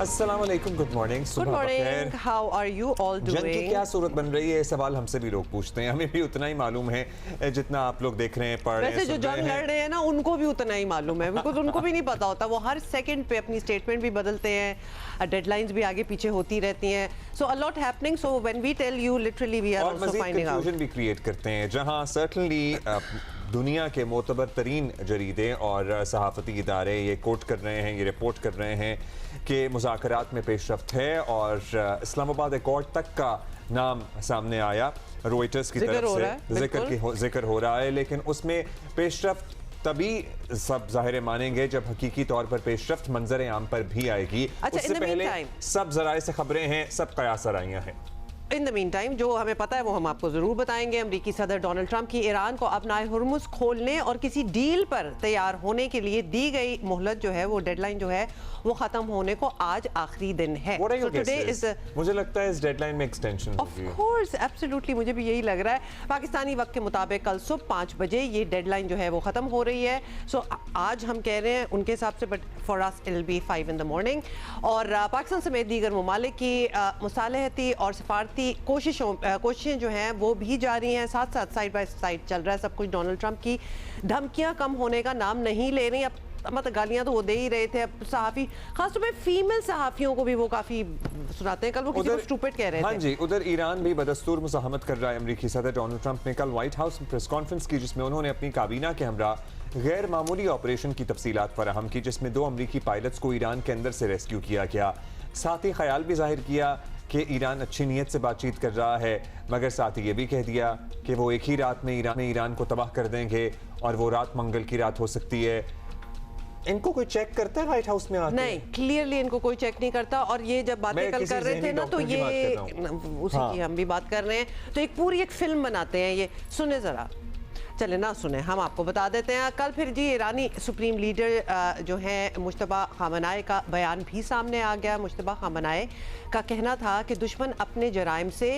अस्सलाम वालेकुम, good morning. Good morning, how are you all doing? जंग की क्या सूरत बन रही है, सवाल हमसे भी लोग पूछते हैं। हमें भी उतना ही मालूम है जितना आप लोग देख रहे हैं, पढ़ रहे हैं। वैसे जो जंग लड़ रहे हैं ना, उनको भी उतना ही मालूम है, बिकॉज उनको भी नहीं पता होता। वो हर सेकंड पे अपनी स्टेटमेंट भी बदलते हैं, डेडलाइंस भी आगे पीछे होती रहती हैं। So a lot happening, so when we tell you literally we are also finding out. Confusion भी क्रिएट करते हैं, जहां सर्टेनली दुनिया के मोतबर तरीन जरीदे और सहाफ़ती इदारे ये कोट कर रहे हैं, ये रिपोर्ट कर रहे हैं कि मुज़ाकरात में पेशरफ्त है और इस्लामाबाद एकॉर्ड तक का नाम सामने आया। रॉयटर्स की तरफ से जिक्र हो रहा है, लेकिन उसमें पेशरफ्त तभी सब ज़ाहिर मानेंगे जब हकीकी तौर पर पेशरफ्त मंजर आम पर भी आएगी। उससे पहले सब ज़राए से खबरें हैं, सब कयास आराइयाँ हैं। इन द मीन टाइम जो हमें पता है वो हम आपको ज़रूर बताएंगे। अमरीकी सदर डोनाल्ड ट्रंप की ईरान को अपना हुर्मुज़ खोलने और किसी डील पर तैयार होने के लिए दी गई मोहलत जो है, वो डेडलाइन जो है, वो ख़त्म होने को आज आखिरी दिन है। मुझे लगता है इस डेडलाइन में एक्सटेंशन होगी। ऑफ कोर्स, एब्सोल्युटली, मुझे भी यही लग रहा है। पाकिस्तानी वक्त के मुताबिक कल सुबह 5 बजे ये डेडलाइन जो है वो ख़त्म हो रही है। सो आज हम कह रहे हैं उनके हिसाब से, but for us it will be 5 in the morning। और पाकिस्तान समेत दीगर ममालिक की मुसालहती और सफारती कोशिशें जो हैं वो भी जारी हैं, साथ साथ साइड बाय साइड चल रहा है सब कुछ। डोनाल्ड ट्रंप की धमकियां कम होने का नाम नहीं ले रही। अब मतलब गालियां तो वो दे ही रहे थे, अब सहाफ़ी, खासतौर पे फीमेल सहाफ़ियों को भी वो काफ़ी सुनाते हैं। कल वो किसी को स्टूपिड कह रहे थे। हाँ जी, उधर ईरान भी बदस्तूर मुज़ाहमत कर रहा है। अमरीकी सदर डोनाल्ड ट्रंप ने कल व्हाइट हाउस में प्रेस कॉन्फ्रेंस की, जिसमें उन्होंने अपनी काबीना के हमरा गैर मामूली ऑपरेशन की तफसीलात फराहम की, जिसमें 2 अमरीकी पायलट्स को ईरान के अंदर से रेस्क्यू किया गया। साथ ही ख्याल भी जाहिर किया कि ईरान अच्छी नीयत से बातचीत कर रहा है, मगर साथ ही ये भी कह दिया कि वो एक ही रात में ईरान को तबाह कर देंगे और वो रात मंगल की रात हो सकती है। इनको कोई चेक करता है व्हाइट हाउस में आके? नहीं, क्लियरली इनको कोई चेक नहीं करता। और ये जब बातें कल कर रहे थे ना, तो ये उसी की हम भी बात कर रहे हैं, तो एक पूरी एक फिल्म बनाते हैं। ये सुने जरा, चले ना सुने, हम आपको बता देते हैं। कल फिर जी ईरानी सुप्रीम लीडर जो है मुश्तबा खामनाई का बयान भी सामने आ गया। मुश्तबा खामनाई का कहना था कि दुश्मन अपने जराइम से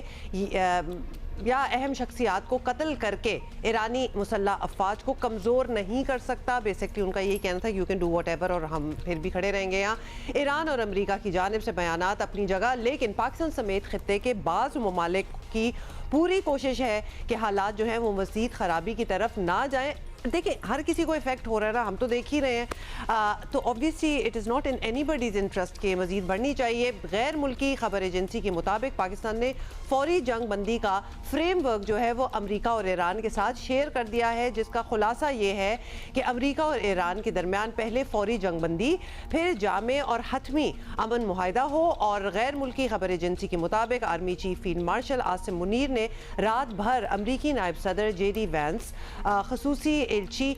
या अहम शख्सियात को कत्ल करके ईरानी मुसल्ह अफवाज को कमज़ोर नहीं कर सकता। बेसिकली उनका यही कहना था, you can do what ever, और हम फिर भी खड़े रहेंगे यहाँ। ईरान और अमरीका की जानिब से बयानात अपनी जगह, लेकिन पाकिस्तान समेत खित्ते के बाज़ ममालिक की पूरी कोशिश है कि हालात जो हैं वो मज़ीद ख़राबी की तरफ ना जाएँ। देखिए, हर किसी को इफेक्ट हो रहा है ना, हम तो देख ही रहे हैं। तो obviously it is not in anybody's interest के मजीद बढ़नी चाहिए। गैर मुल्की खबर एजेंसी के मुताबिक पाकिस्तान ने फौरी जंग बंदी का फ्रेमवर्क जो है वो अमरीका और ईरान के साथ शेयर कर दिया है, जिसका खुलासा ये है कि अमरीका और ईरान के दरमियान पहले फौरी जंग बंदी, फिर जामे और हतमी अमन मुआहिदा हो। और गैर मुल्की खबर एजेंसी के मुताबिक army chief field marshal Asim Munir ने रात भर अमरीकी नायब सदर JD वैंस, खसूसी एलची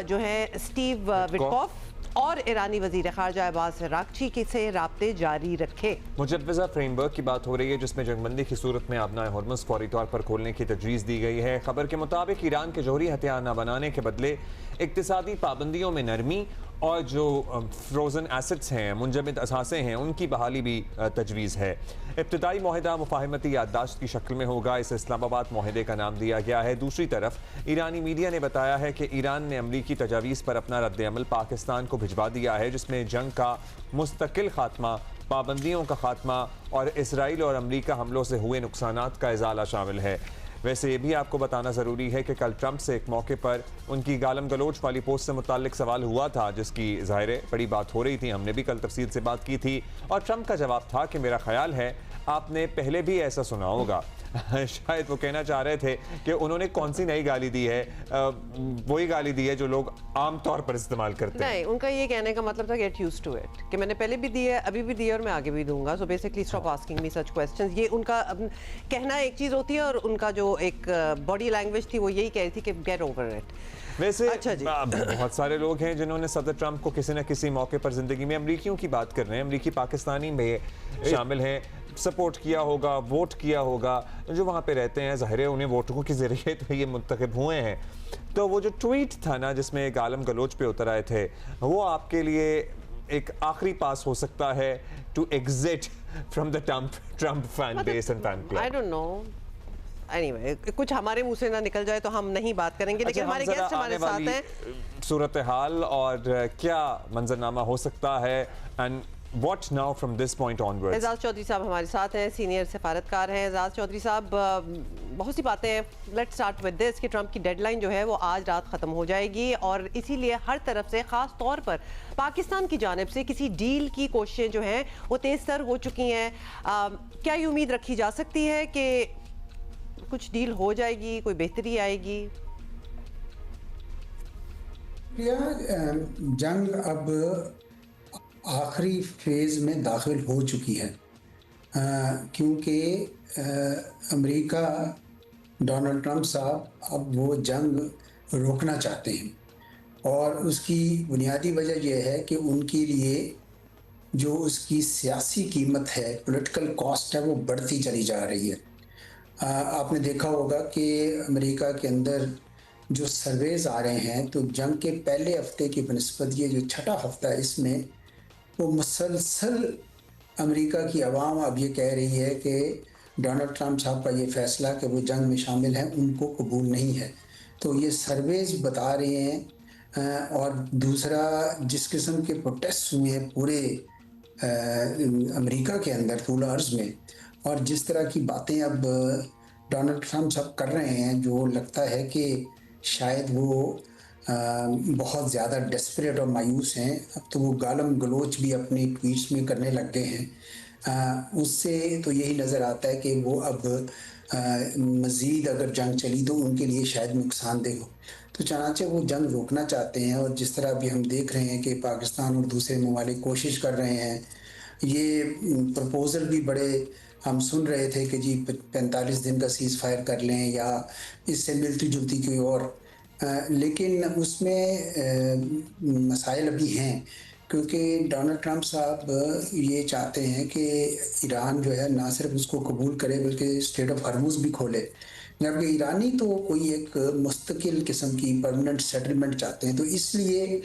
जो है स्टीव विटकॉफ और ईरानी वजीर खारजा अब्बास अरागची से राब्ते जारी रखे। मुजव्वज़ा फ्रेमवर्क की बात हो रही है, जिसमें जंगबंदी की सूरत में अपना हुर्मुज़ फौरी तौर पर खोलने की तजवीज़ दी गई है। खबर के मुताबिक ईरान के जौहरी हथियार न बनाने के बदले इक्तिसादी पाबंदियों में नरमी और जो फ्रोजन एसेट्स हैं, मुंजमद असासे हैं, उनकी बहाली भी तजवीज़ है। इब्तदाई मुआहिदा मुफाहमती याददाश्त की शक्ल में होगा, इसे इस्लामाबाद मुआहिदे का नाम दिया गया है। दूसरी तरफ ईरानी मीडिया ने बताया है कि ईरान ने अमरीकी तजावीज़ पर अपना रद्द-ए-अमल पाकिस्तान को भिजवा दिया है, जिसमें जंग का मुस्तकिल खात्मा, पाबंदियों का खात्मा और इसराइल और अमरीका हमलों से हुए नुकसानात का इजाला शामिल है। वैसे ये भी आपको बताना ज़रूरी है कि कल ट्रंप से एक मौके पर उनकी गालम गलोच वाली पोस्ट से मुताल्लिक सवाल हुआ था, जिसकी ज़ाहिर बड़ी बात हो रही थी। हमने भी कल तफसील से बात की थी और ट्रंप का जवाब था कि मेरा ख्याल है आपने पहले भी ऐसा सुना होगा। शायद वो कहना चाह रहे थे कि उन्होंने कौन सी नई गाली दी है, वही गाली दी है जो लोग आम तौर पर इस्तेमाल करते हैं। नहीं, उनका ये कहने का मतलब था गेट यूज्ड टू इट, कि मैंने पहले भी दी है, अभी भी दी है और मैं आगे भी दूंगा। So basically stop asking me सच क्वेश्चंस। ये उनका कहना एक चीज़ होती है और उनका जो एक बॉडी लैंग्वेज थी वो यही कह रही थी कि गेट ओवर इट। वैसे अच्छा जी, बहुत सारे लोग हैं जिन्होंने सदर ट्रंप को किसी न किसी मौके पर जिंदगी में, अमरीकियों की बात कर रहे हैं, अमरीकी पाकिस्तानी में शामिल हैं, सपोर्ट किया होगा, वोट किया होगा, जो वहाँ पे रहते हैं, ज़ाहिर है उन्हें वोटों के ज़रिए तो ये मुंतखब हुए हैं। तो वो जो ट्वीट था ना, जिसमें गालम गलोच पे उतर आए थे, वो आपके लिए एक आखिरी पास हो सकता है to exit from the Trump fan base and fan club? I don't know. Anyway, कुछ हमारे मुंह से ना निकल जाए तो हम नहीं बात करेंगे। लेकिन हमारे गेस्ट हमारे साथ हैं। सूरत हाल और क्या मंजरनामा हो सकता है, and What now from this point onwards? Ejaz Chaudhry साहब हमारे साथ हैं, सीनियर सफारतकार हैं। एजाज चौधरी साहब, बहुत सी बातें हैं। लेट्स स्टार्ट विद दिस कि ट्रंप की डेडलाइन जो है वो आज रात ख़त्म हो जाएगी और इसीलिए हर तरफ से ख़ास तौर पर पाकिस्तान की जानिब से किसी डील की कोशिशें जो हैं वो तेज़ तर हो चुकी हैं। क्या ये उम्मीद रखी जा सकती है कि कुछ डील हो जाएगी, कोई बेहतरी आएगी? जंग अब आखिरी फेज़ में दाखिल हो चुकी है, क्योंकि अमेरिका, डोनाल्ड ट्रंप साहब अब वो जंग रोकना चाहते हैं और उसकी बुनियादी वजह यह है कि उनके लिए जो उसकी सियासी कीमत है, पॉलिटिकल कॉस्ट है, वो बढ़ती चली जा रही है। आपने देखा होगा कि अमेरिका के अंदर जो सर्वेज आ रहे हैं तो जंग के पहले हफ्ते की बनस्बत ये जो छठा हफ्ता है इसमें वो मुसलसल अमेरिका की आवाम अब ये कह रही है कि डोनाल्ड ट्रंप साहब का ये फैसला कि वो जंग में शामिल हैं उनको कबूल नहीं है। तो ये सर्वेज बता रहे हैं। और दूसरा, जिस किस्म के प्रोटेस्ट हुए हैं पूरे अमेरिका के अंदर फुल अर्ज में, और जिस तरह की बातें अब डोनाल्ड ट्रंप साहब कर रहे हैं, जो लगता है कि शायद वो बहुत ज़्यादा डेस्परेट और मायूस हैं। अब तो वो गालम गलोच भी अपने ट्वीट्स में करने लग गए हैं। उससे तो यही नज़र आता है कि वो अब मज़ीद अगर जंग चली तो उनके लिए शायद नुकसानदेह हो। तो चनाचे वो जंग रोकना चाहते हैं और जिस तरह अभी हम देख रहे हैं कि पाकिस्तान और दूसरे ममालिक कोशिश कर रहे हैं। ये प्रपोज़ल भी बड़े हम सुन रहे थे कि जी 45 दिन का सीज़ फायर कर लें या इससे मिलती जुलती कोई और, लेकिन उसमें मसाइल अभी हैं, क्योंकि डोनाल्ड ट्रंप साहब ये चाहते हैं कि ईरान जो है ना सिर्फ उसको कबूल करे बल्कि स्ट्रेट ऑफ हॉर्मुज़ भी खोले, जबकि ईरानी तो कोई एक मुस्तकिल किस्म की परमानेंट सेटलमेंट चाहते हैं। तो इसलिए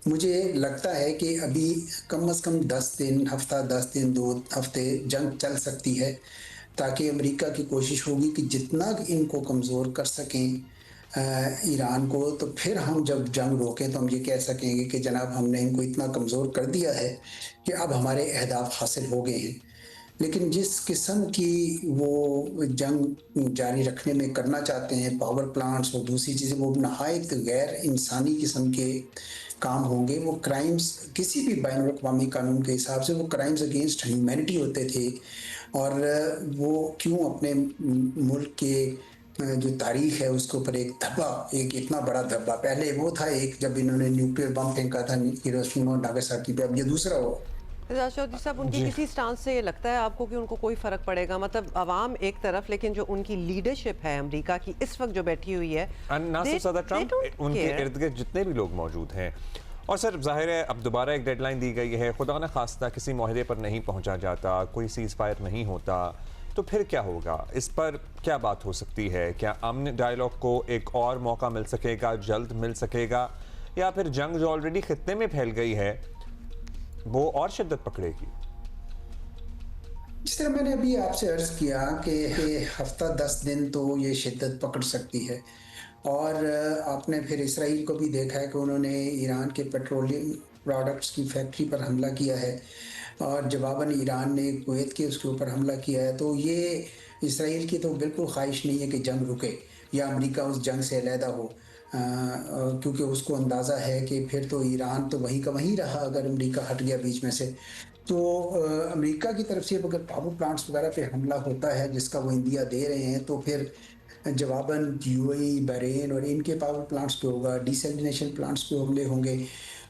मुझे लगता है कि अभी कम से कम 10 दिन, हफ्ता 10 दिन, 2 हफ्ते जंग चल सकती है, ताकि अमेरिका की कोशिश होगी कि जितना इनको कमज़ोर कर सकें ईरान को, तो फिर हम जब जंग रोकें तो हम ये कह सकेंगे कि जनाब हमने इनको इतना कमज़ोर कर दिया है कि अब हमारे अहदाफ हासिल हो गए हैं। लेकिन जिस किस्म की वो जंग जारी रखने में करना चाहते हैं, पावर प्लांट्स और दूसरी चीज़ें, वो नहायत गैर इंसानी किस्म के काम होंगे। वो क्राइम्स किसी भी बैनुल अक़वामी कानून के हिसाब से वो क्राइम्स अगेंस्ट ह्यूमैनिटी होते थे, और वो क्यों अपने मुल्क के जो तारीख है उसके ऊपर एक धब्बा, एक इतना बड़ा धब्बा, पहले वो था एक जब इन्होंने न्यूक्लियर बम फेंका था हिरोशिमा और नागासाकी पे, अब ये दूसरा हो। चौधरी साहब, उनकी किसी स्टांस से ये लगता है आपको कि उनको कोई फ़र्क पड़ेगा? मतलब अवाम एक तरफ, लेकिन जो उनकी लीडरशिप है अमेरिका की इस वक्त जो बैठी हुई है, ना सिर्फ सदर ट्रंप, उनके इर्द गिर्द जितने भी लोग मौजूद हैं। और सर जाहिर है अब दोबारा एक डेडलाइन दी गई है, खुदा न खास्ता किसी माहदे पर नहीं पहुंचा जाता, कोई सीज़ फायर नहीं होता, तो फिर क्या होगा? इस पर क्या बात हो सकती है? क्या अमन डायलॉग को एक और मौका मिल सकेगा, जल्द मिल सकेगा, या फिर जंग जो ऑलरेडी खित्ते में फैल गई है वो और शिद्दत पकड़ेगी? जिस तरह मैंने अभी आपसे अर्ज किया कि हफ्ता 10 दिन तो ये शिद्दत पकड़ सकती है, और आपने फिर इसराइल को भी देखा है कि उन्होंने ईरान के पेट्रोलियम प्रोडक्ट्स की फैक्ट्री पर हमला किया है, और जवाबन ईरान ने कुवैत के उसके ऊपर हमला किया है। तो ये इसराइल की तो बिल्कुल ख्वाहिश नहीं है कि जंग रुके या अमेरिका उस जंग से अलहदा हो, क्योंकि उसको अंदाज़ा है कि फिर तो ईरान तो वहीं का वहीं रहा अगर अमेरिका हट गया बीच में से। तो अमेरिका की तरफ से अगर पावर प्लांट्स वगैरह पे हमला होता है जिसका वो इंडिया दे रहे हैं, तो फिर जवाबन यूएई, बहरीन और इनके पावर प्लांट्स पे होगा, डिसैलिनेशन प्लांट्स पे हमले होंगे।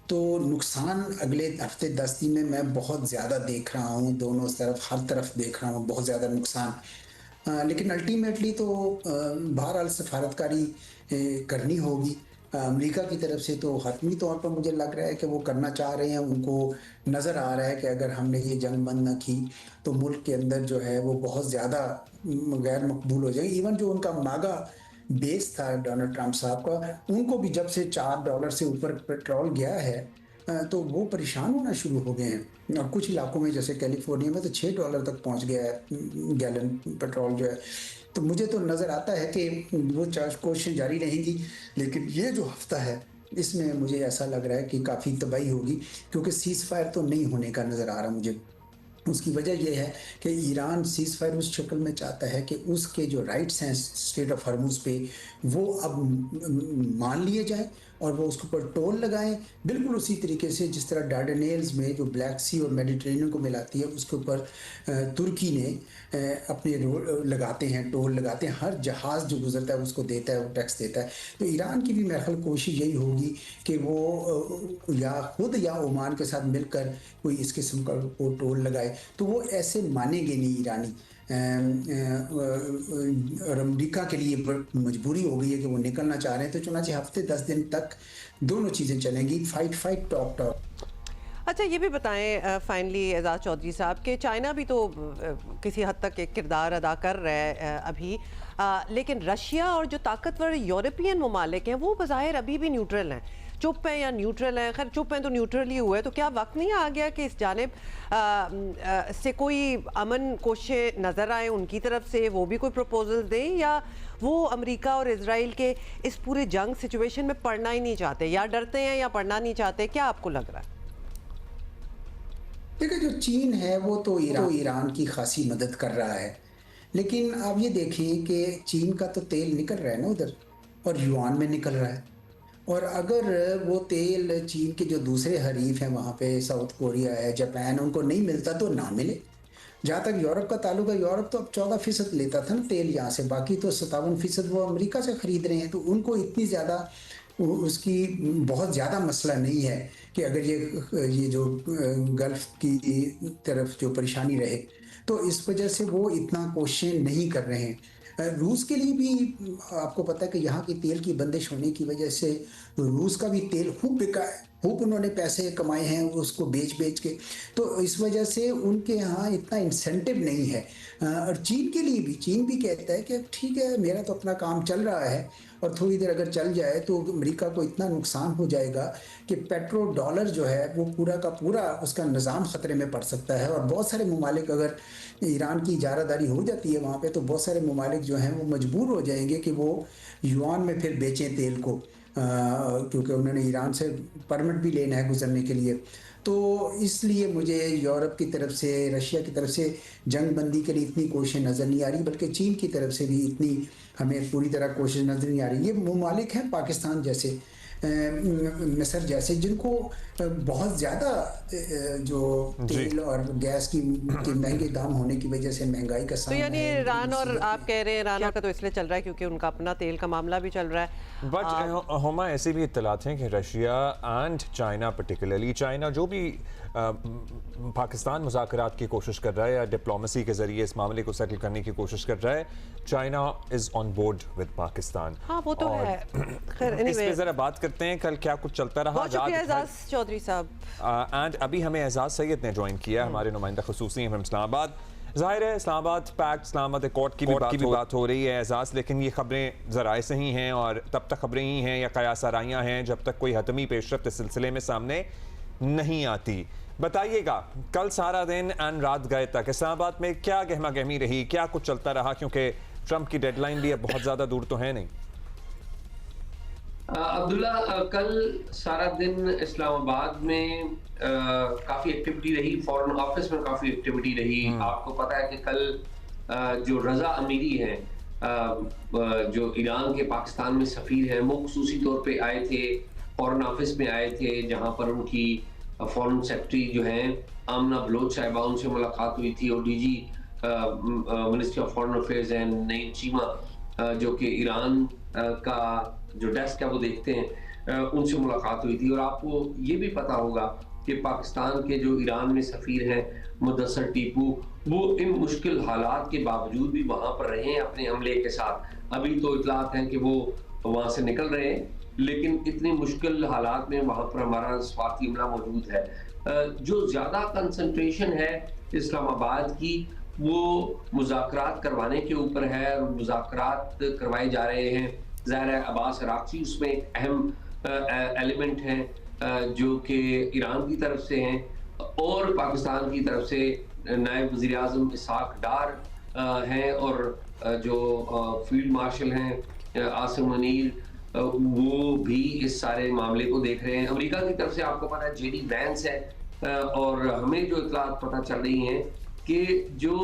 तो नुकसान अगले हफ्ते 10 दिन में मैं बहुत ज़्यादा देख रहा हूँ, दोनों तरफ, हर तरफ देख रहा हूँ बहुत ज़्यादा नुकसान। लेकिन अल्टीमेटली तो बहरहाल सफारतकारी करनी होगी अमेरिका की तरफ से। तो हतमी तौर पर मुझे लग रहा है कि वो करना चाह रहे हैं, उनको नज़र आ रहा है कि अगर हमने ये जंग बंद न की तो मुल्क के अंदर जो है वो बहुत ज़्यादा गैर मकबूल हो जाएगी। इवन जो उनका मागा बेस था डोनाल्ड ट्रंप साहब का, उनको भी जब से $4 से ऊपर पेट्रोल गया है तो वो परेशान होना शुरू हो गए हैं। और कुछ इलाकों में जैसे कैलिफोर्निया में तो $6 तक पहुंच गया है गैलन पेट्रोल जो है। तो मुझे तो नज़र आता है कि वो कोशिशें जारी रहेंगी, लेकिन ये जो हफ्ता है इसमें मुझे ऐसा लग रहा है कि काफ़ी तबाही होगी, क्योंकि सीज़ फायर तो नहीं होने का नज़र आ रहा मुझे। उसकी वजह यह है कि ईरान सीज़ फायर उस शक्ल में चाहता है कि उसके जो राइट्स हैं स्ट्रेट ऑफ हॉर्मुज़ पे, वो अब मान लिए जाएं और वो उसके ऊपर टोल लगाएं, बिल्कुल उसी तरीके से जिस तरह डार्डेनेल्स में जो ब्लैक सी और मेडिटेरेनियन को मिलाती है, उसके ऊपर तुर्की ने अपने लगाते हैं, टोल लगाते हैं, हर जहाज़ जो गुजरता है उसको देता है, वो टैक्स देता है। तो ईरान की भी मेरे ख्याल कोशिश यही होगी कि वो या खुद या ओमान के साथ मिलकर कोई इस किस्म का वो टोल लगाए, तो वो ऐसे मानेंगे नहीं ईरानी। और अमेरिका के लिए मजबूरी हो गई है कि वो निकलना चाह रहे हैं, तो चुनांचे हफ्ते 10 दिन तक दोनों चीज़ें चलेंगी, फाइट टॉक टॉक। अच्छा, ये भी बताएं फाइनली एजाज चौधरी साहब कि चाइना भी तो किसी हद तक एक किरदार अदा कर रहा है अभी, लेकिन रशिया और जो ताकतवर यूरोपियन ममालिक हैं वो बज़ाहिर अभी भी न्यूट्रल हैं, चुप हैं या न्यूट्रल हैं। खैर चुप हैं तो न्यूट्रल ही हुए, तो क्या वक्त नहीं आ गया कि इस जानिब से कोई अमन कोशिशें नज़र आए उनकी तरफ से, वो भी कोई प्रपोजल दें, या वो अमेरिका और इजराइल के इस पूरे जंग सिचुएशन में पढ़ना ही नहीं चाहते, या डरते हैं या पढ़ना नहीं चाहते? क्या आपको लग रहा है? देखिए, जो चीन है वो तो ईरान की खासी मदद कर रहा है, लेकिन आप ये देखें कि चीन का तो तेल निकल रहा है ना उधर, और युआन में निकल रहा है। और अगर वो तेल चीन के जो दूसरे हरीफ हैं वहाँ पे, साउथ कोरिया है, जापान, उनको नहीं मिलता तो ना मिले। जहाँ तक यूरोप का ताल्लुक है, यूरोप तो अब 14% लेता था ना तेल यहाँ से, बाकी तो 57% वो अमेरिका से ख़रीद रहे हैं, तो उनको इतनी ज़्यादा उसकी बहुत ज़्यादा मसला नहीं है कि अगर ये जो गल्फ़ की तरफ जो परेशानी रहे, तो इस वजह से वो इतना कोशिश नहीं कर रहे हैं। रूस के लिए भी आपको पता है कि यहाँ की तेल की बंदिश होने की वजह से रूस का भी तेल खूब बिका है, खूब उन्होंने पैसे कमाए हैं उसको बेच के, तो इस वजह से उनके यहाँ इतना इंसेंटिव नहीं है। और चीन के लिए भी, चीन भी कहता है कि ठीक है, मेरा तो अपना काम चल रहा है, और थोड़ी देर अगर चल जाए तो अमेरिका को इतना नुकसान हो जाएगा कि पेट्रो डॉलर जो है वो पूरा का पूरा उसका निज़ाम ख़तरे में पड़ सकता है। और बहुत सारे ममालिक, अगर ईरान की इजारादारी हो जाती है वहाँ पे, तो बहुत सारे ममालिक जो हैं वो मजबूर हो जाएंगे कि वो युआन में फिर बेचें तेल को, क्योंकि उन्होंने ईरान से परमिट भी लेना है गुजरने के लिए। तो इसलिए मुझे यूरोप की तरफ से, रशिया की तरफ से जंग बंदी के लिए इतनी कोशिश नज़र नहीं आ रही, बल्कि चीन की तरफ से भी इतनी हमें पूरी तरह कोशिश नज़र नहीं आ रही। ये ममालिक हैं पाकिस्तान जैसे, मिस्र जैसे, जिनको बहुत ज़्यादा जो तेल और गैस की महंगे दाम होने की वजह से महंगाई का सामना है। तो यानी ईरान, और आप कह रहे हैं ईरान का तो इसलिए चल रहा है क्योंकि उनका अपना तेल का मामला भी चल रहा है। बट हुमा ऐसे भी इत्तलात हैं कि Russia and China, particularly China जो भी पाकिस्तान मुज़ाकरात की कोशिश कर रहा है या डिप्लोमेसी के जरिए इस मामले को सेटल करने की कोशिश कर रहा है, China is on board with Pakistan. हाँ, वो तो है। खैर इस पे ज़रा बात करते हैं, कल क्या कुछ चलता रहा। एजाज चौधरी साहब, एंड अभी हमें एजाज सैयद ने ज्वाइन किया, हमारे नुमाइंदा खुसूसी हैं इस्लामाबाद। ज़ाहिर है इस्लामाबाद पैक्ट, इस्लामाबाद कोर्ट की भी बात हो रही है एजाज, लेकिन ये खबरें ज़राए से ही हैं और तब तक खबरें ही हैं या कयास आराइयाँ हैं जब तक कोई हतमी पेशरफ्त इस सिलसिले में सामने नहीं आती। बताइएगा, कल सारा दिन एंड रात गए तक इस्लामाबाद में क्या गहमा गहमी रही, क्या कुछ चलता रहा, क्योंकि ट्रंप की डेडलाइन भी अब बहुत ज़्यादा दूर तो है नहीं। अब्दुल्ला, कल सारा दिन इस्लामाबाद में काफ़ी एक्टिविटी रही, फॉरेन ऑफिस में काफ़ी एक्टिविटी रही। आपको पता है कि कल जो रजा अमीरी हैं, जो ईरान के पाकिस्तान में सफ़ीर हैं, वो खुसूसी तौर पे आए थे, फॉरेन ऑफिस में आए थे, जहाँ पर उनकी फॉरेन सेक्रेटरी जो हैं आमना बलोच साहिबा, उनसे मुलाकात हुई थी, और DG ministry of foreign affairs हैं नईम चीमा, जो कि ईरान का जो डेस्क है वो देखते हैं, उनसे मुलाकात हुई थी। और आपको ये भी पता होगा कि पाकिस्तान के जो ईरान में सफ़ीर हैं मुदस्सर टीपू, वो इन मुश्किल हालात के बावजूद भी वहाँ पर रहे हैं अपने अमले के साथ। अभी तो इतलात हैं कि वो वहाँ से निकल रहे हैं, लेकिन इतनी मुश्किल हालात में वहाँ पर हमारा स्वार्थी अमला मौजूद है। जो ज़्यादा कंसंट्रेशन है इस्लामाबाद की, वो मुज़ाकरात करवाने के ऊपर है, और मुज़ाकरात करवाए जा रहे हैं। ज़ाहिर है अब्बास अराक़ची उसमें अहम एलिमेंट हैं, जो कि ईरान की तरफ से हैं, और पाकिस्तान की तरफ से नायब वज़ीर आज़म इसहाक़ डार हैं, और जो फील्ड मार्शल हैं आसिम मुनीर, वो भी इस सारे मामले को देख रहे हैं। अमेरिका की तरफ से आपको पता है जेडी वैंस है, और हमें जो इत्तलात पता चल रही हैं कि जो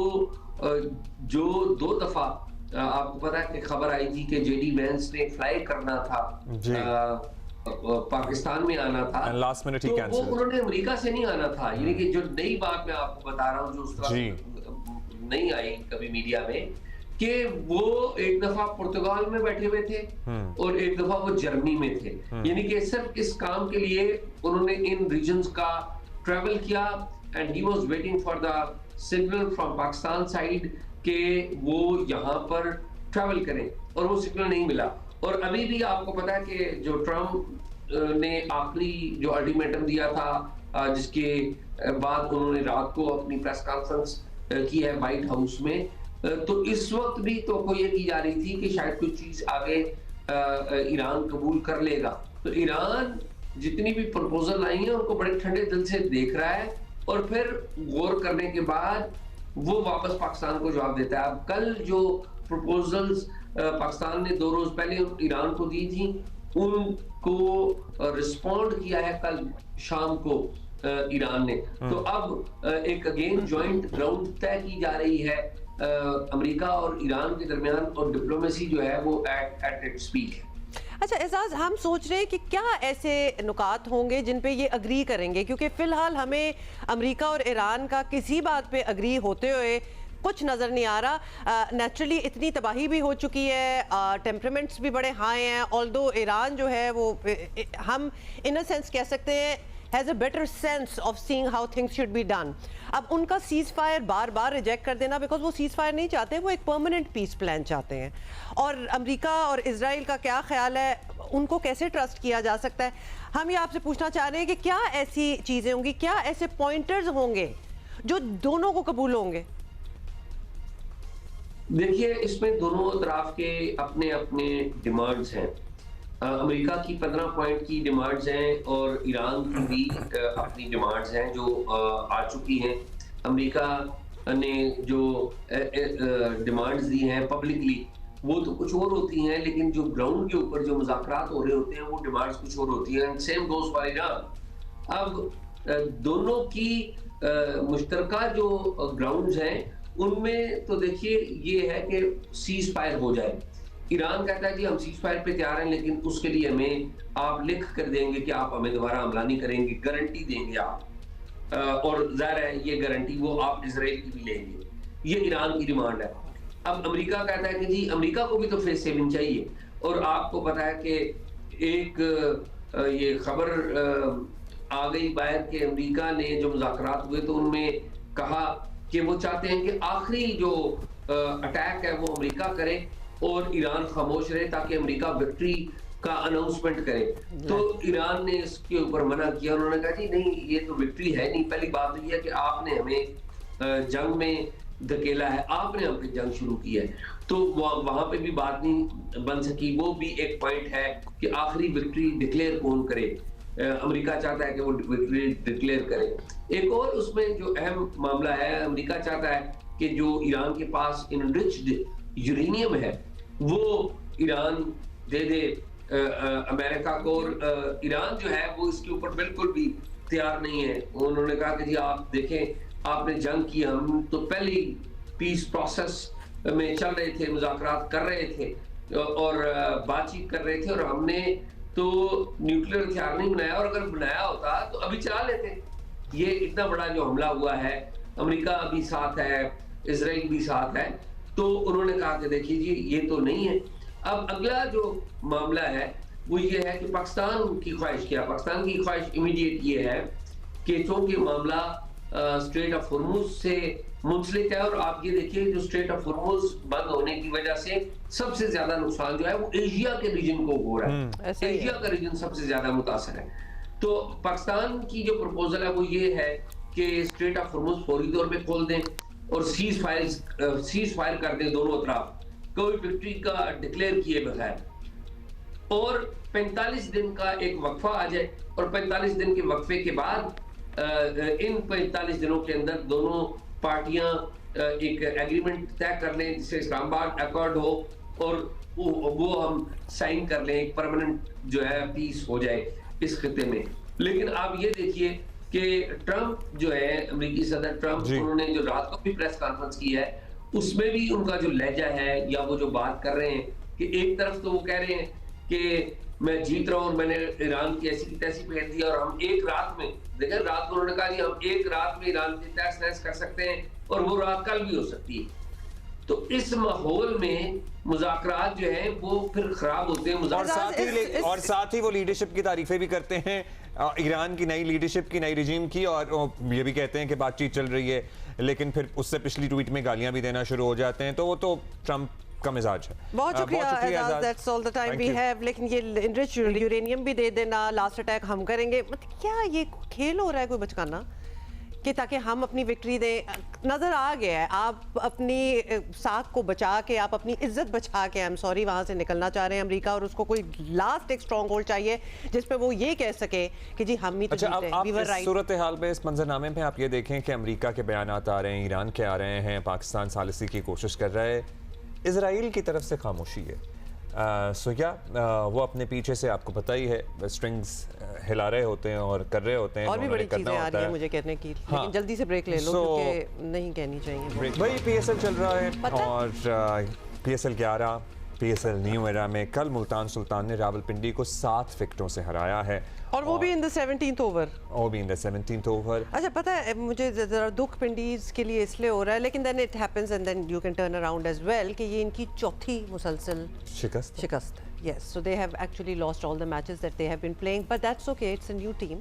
2 दफा आपको पता है कि खबर आई थी कि जेडी वैंस ने फ्लाई करना था, पाकिस्तान में आना था, लास्ट मिनट ही कैंसिल। वो उन्होंने अमेरिका से नहीं आना था। यानी कि जो नई बात मैं आपको बता रहा हूँ जो उस तरह नहीं आई कभी मीडिया में, कि वो एक दफा पुर्तगाल में बैठे हुए थे और एक दफा वो जर्मनी में थे। यानी कि सिर्फ इस काम के लिए उन्होंने इन रीजन्स का ट्रैवल किया, and he was waiting for the signal from Pakistan side कि वो यहाँ पर ट्रैवल करें, और वो सिग्नल नहीं मिला। और अभी भी आपको पता है कि जो ट्रम्प ने आखिरी जो अल्टीमेटम दिया था, जिसके बाद उन्होंने रात को अपनी प्रेस कॉन्फ्रेंस की है व्हाइट हाउस में, तो इस वक्त भी तो ये की जा रही थी कि शायद कुछ चीज आगे ईरान कबूल कर लेगा। तो ईरान जितनी भी प्रपोजल आई है उनको बड़े ठंडे दिल से देख रहा है, और फिर गौर करने के बाद वो वापस पाकिस्तान को जवाब देता है। अब कल जो प्रपोजल्स पाकिस्तान ने 2 रोज पहले ईरान को दी थी, उनको रिस्पॉन्ड किया है कल शाम को ईरान ने। तो अब एक अगेन जॉइंट ग्राउंड तय की जा रही है अमेरिका और ईरान के दरमियान, और डिप्लोमेसी जो है वो एट इट्स पीक है। अच्छा एजाज, हम सोच रहे हैं कि क्या ऐसे नुकात होंगे जिन पे ये अग्री करेंगे, क्योंकि फिलहाल हमें अमेरिका और ईरान का किसी बात पे अग्री होते हुए कुछ नज़र नहीं आ रहा। नेचुरली इतनी तबाही भी हो चुकी है, टेम्परामेंट्स भी बड़े हाई हैं, ऑल्दो ईरान जो है वो हम इन अ सेंस कह सकते हैं has a better sense of seeing how things should be done. अब उनका सीज फायर बार बार रिजेक्ट कर देना, बिकॉज वो सीज फायर नहीं चाहते, वो एक परमानेंट पीस प्लान चाहते हैं। और अमेरिका और इजराइल का क्या ख्याल है, उनको कैसे ट्रस्ट किया जा सकता है? हम ये आपसे पूछना चाह रहे हैं कि क्या ऐसी चीज़ें होंगी, क्या ऐसे पॉइंटर्स होंगे जो दोनों को कबूल होंगे? देखिए, इसमें दोनों तरफ के अपने अपने डिमांड्स हैं। अमेरिका की 15 पॉइंट की डिमांड्स हैं और ईरान की भी अपनी डिमांड्स हैं जो आ चुकी हैं। अमेरिका ने जो डिमांड्स दी हैं पब्लिकली वो तो कुछ और होती हैं, लेकिन जो ग्राउंड के ऊपर जो मुज़ाकरात हो रहे होते हैं वो डिमांड्स कुछ और होती हैं। Same goes for Iran. अब दोनों की मुश्तरका जो ग्राउंड्स हैं उनमें तो देखिए ये है कि सीज फायर हो जाए। ईरान कहता है जी हम सीज फायर पे तैयार हैं, लेकिन उसके लिए हमें आप लिख कर देंगे कि आप हमें दोबारा हमला नहीं करेंगे, गारंटी देंगे आप, और ज़ाहिर है ये गारंटी वो आप इजराइल की भी लेंगे। ये ईरान की डिमांड है। अब अमेरिका कहता है कि जी अमेरिका को भी तो फेस सेविंग चाहिए, और आपको पता है कि एक ये खबर आ गई बाहर के अमेरिका ने जो मुज़ाकरात हुए तो उनमें कहा कि वो चाहते हैं कि आखिरी जो अटैक है वो अमेरिका करे और ईरान खामोश रहे ताकि अमेरिका विक्ट्री का अनाउंसमेंट करे। तो ईरान ने इसके ऊपर मना किया। उन्होंने कहा जी नहीं, ये तो विक्ट्री है नहीं। पहली बात तो ये है कि आपने हमें जंग में धकेला है, आपने हम पे जंग शुरू की है, तो वहां पे भी बात नहीं बन सकी। वो भी एक पॉइंट है कि आखिरी विक्ट्री डिक्लेयर कौन करे। अमेरिका चाहता है कि वो विक्ट्री डिक्लेयर करे। एक और उसमें जो अहम मामला है, अमेरिका चाहता है कि जो ईरान के पास इनरिच्ड यूरेनियम है वो ईरान दे दे अमेरिका को, और ईरान जो है वो इसके ऊपर बिल्कुल भी तैयार नहीं है। उन्होंने कहा कि जी आप देखें, आपने जंग की, हम तो पहले पीस प्रोसेस में चल रहे थे, मुज़ाकरात कर रहे थे और बातचीत कर रहे थे, और हमने तो न्यूक्लियर हथियार नहीं बनाया, और अगर बनाया होता तो अभी चला लेते। ये इतना बड़ा जो हमला हुआ है, अमेरिका भी साथ है, इजराइल भी साथ है, तो उन्होंने कहा कि देखिए जी ये तो नहीं है। अब अगला जो मामला है वो ये है कि पाकिस्तान की ख्वाहिश क्या? पाकिस्तान की ख्वाहिश इमीडिएट ये है कि चूंकि मामला स्ट्रेट ऑफ हॉर्मुज से मुंसलिक है, और आप ये देखिए जो स्ट्रेट ऑफ हॉर्मुज बंद होने की वजह से सबसे ज्यादा नुकसान जो है वो एशिया के रीजन को हो रहा है। एशिया का रीजन सबसे ज्यादा मुतासर है। तो पाकिस्तान की जो प्रपोजल है वो ये है कि स्ट्रेट ऑफ हॉर्मुज फौरी तौर पे खोल दें और सीज फायर कर दें दोनों तरफ, कोई विक्ट्री का डिक्लेयर किए बगैर, और 45 दिन का एक वक्फा आ जाए, और 45 दिन के वक्फे के बाद इन 45 दिनों के अंदर दोनों पार्टियां एक एग्रीमेंट तय कर लें जिससे इस्लामाबाद अकॉर्ड हो, और वो हम साइन कर लें, एक परमानेंट जो है पीस हो जाए इस खिते में। लेकिन आप ये देखिए कि ट्रंप जो है, अमेरिकी सदर ट्रंप, उन्होंने जो रात को भी प्रेस कॉन्फ्रेंस की है उसमें भी उनका जो लहजा है या वो जो बात कर रहे हैं कि एक तरफ तो वो कह रहे हैं कि मैं जीत रहा हूं और मैंने ईरान की ऐसी की तैसी भेज दिया और हम एक रात में, देखें रात को उन्होंने कहा कि हम एक रात में ईरान की तहस नहस कर सकते हैं और वो रात कल भी हो सकती है। तो इस माहौल में मुज़ाकरात जो है वो फिर खराब होते हैं। और साथ ही वो लीडरशिप की तारीफें भी करते हैं, ईरान की नई लीडरशिप की, नई रिजीम की, और ये भी कहते हैं कि बातचीत चल रही है, लेकिन फिर उससे पिछली ट्वीट में गालियां भी देना शुरू हो जाते हैं। तो वो तो ट्रंप का मिजाज है। बहुत शुक्रिया, that's all the time we have. लेकिन ये इनरिच यूरेनियम भी दे देना, लास्ट अटैक हम करेंगे, मतलब क्या ये खेल हो रहा है कोई बचकाना, कि ताकि हम अपनी विक्ट्री दें। नजर आ गया है, आप अपनी साख को बचा के, आप अपनी इज्जत बचा के, आई एम सॉरी, वहां से निकलना चाह रहे हैं अमेरिका, और उसको कोई लास्ट एक स्ट्रॉन्ग होल्ड चाहिए जिसपे वो ये कह सके कि जी हम ही तो जीते हैं, वी वर राइट। सूरत हाल में इस मंजरनामे में आप ये देखें कि अमेरिका के बयानात आ रहे हैं, ईरान के आ रहे हैं, पाकिस्तान सालिसी की कोशिश कर रहा है, इजराइल की तरफ से खामोशी है। वो अपने पीछे से, आपको पता ही है, स्ट्रिंग्स हिला रहे होते हैं और कर रहे होते हैं, और भी बड़ी चीजें आ रही हैं मुझे कहने की, लेकिन जल्दी से ब्रेक ले लो क्योंकि नहीं कहनी चाहिए। भाई PSL चल रहा है और PSL 11 PSL न्यू एरा में कल मुल्तान सुल्तान ने रावलपिंडी को 7 विकेटों से हराया है, और वो भी इन द 17th ओवर। अच्छा, पता है मुझे जरा दुख पिंडीज के लिए इसलिए हो रहा है, लेकिन then it happens and then you can turn around as well, कि ये इनकी चौथी मुसलसल शिकस्त है। Yes, so they have actually lost all the matches that they have been playing, but that's okay, it's a new team.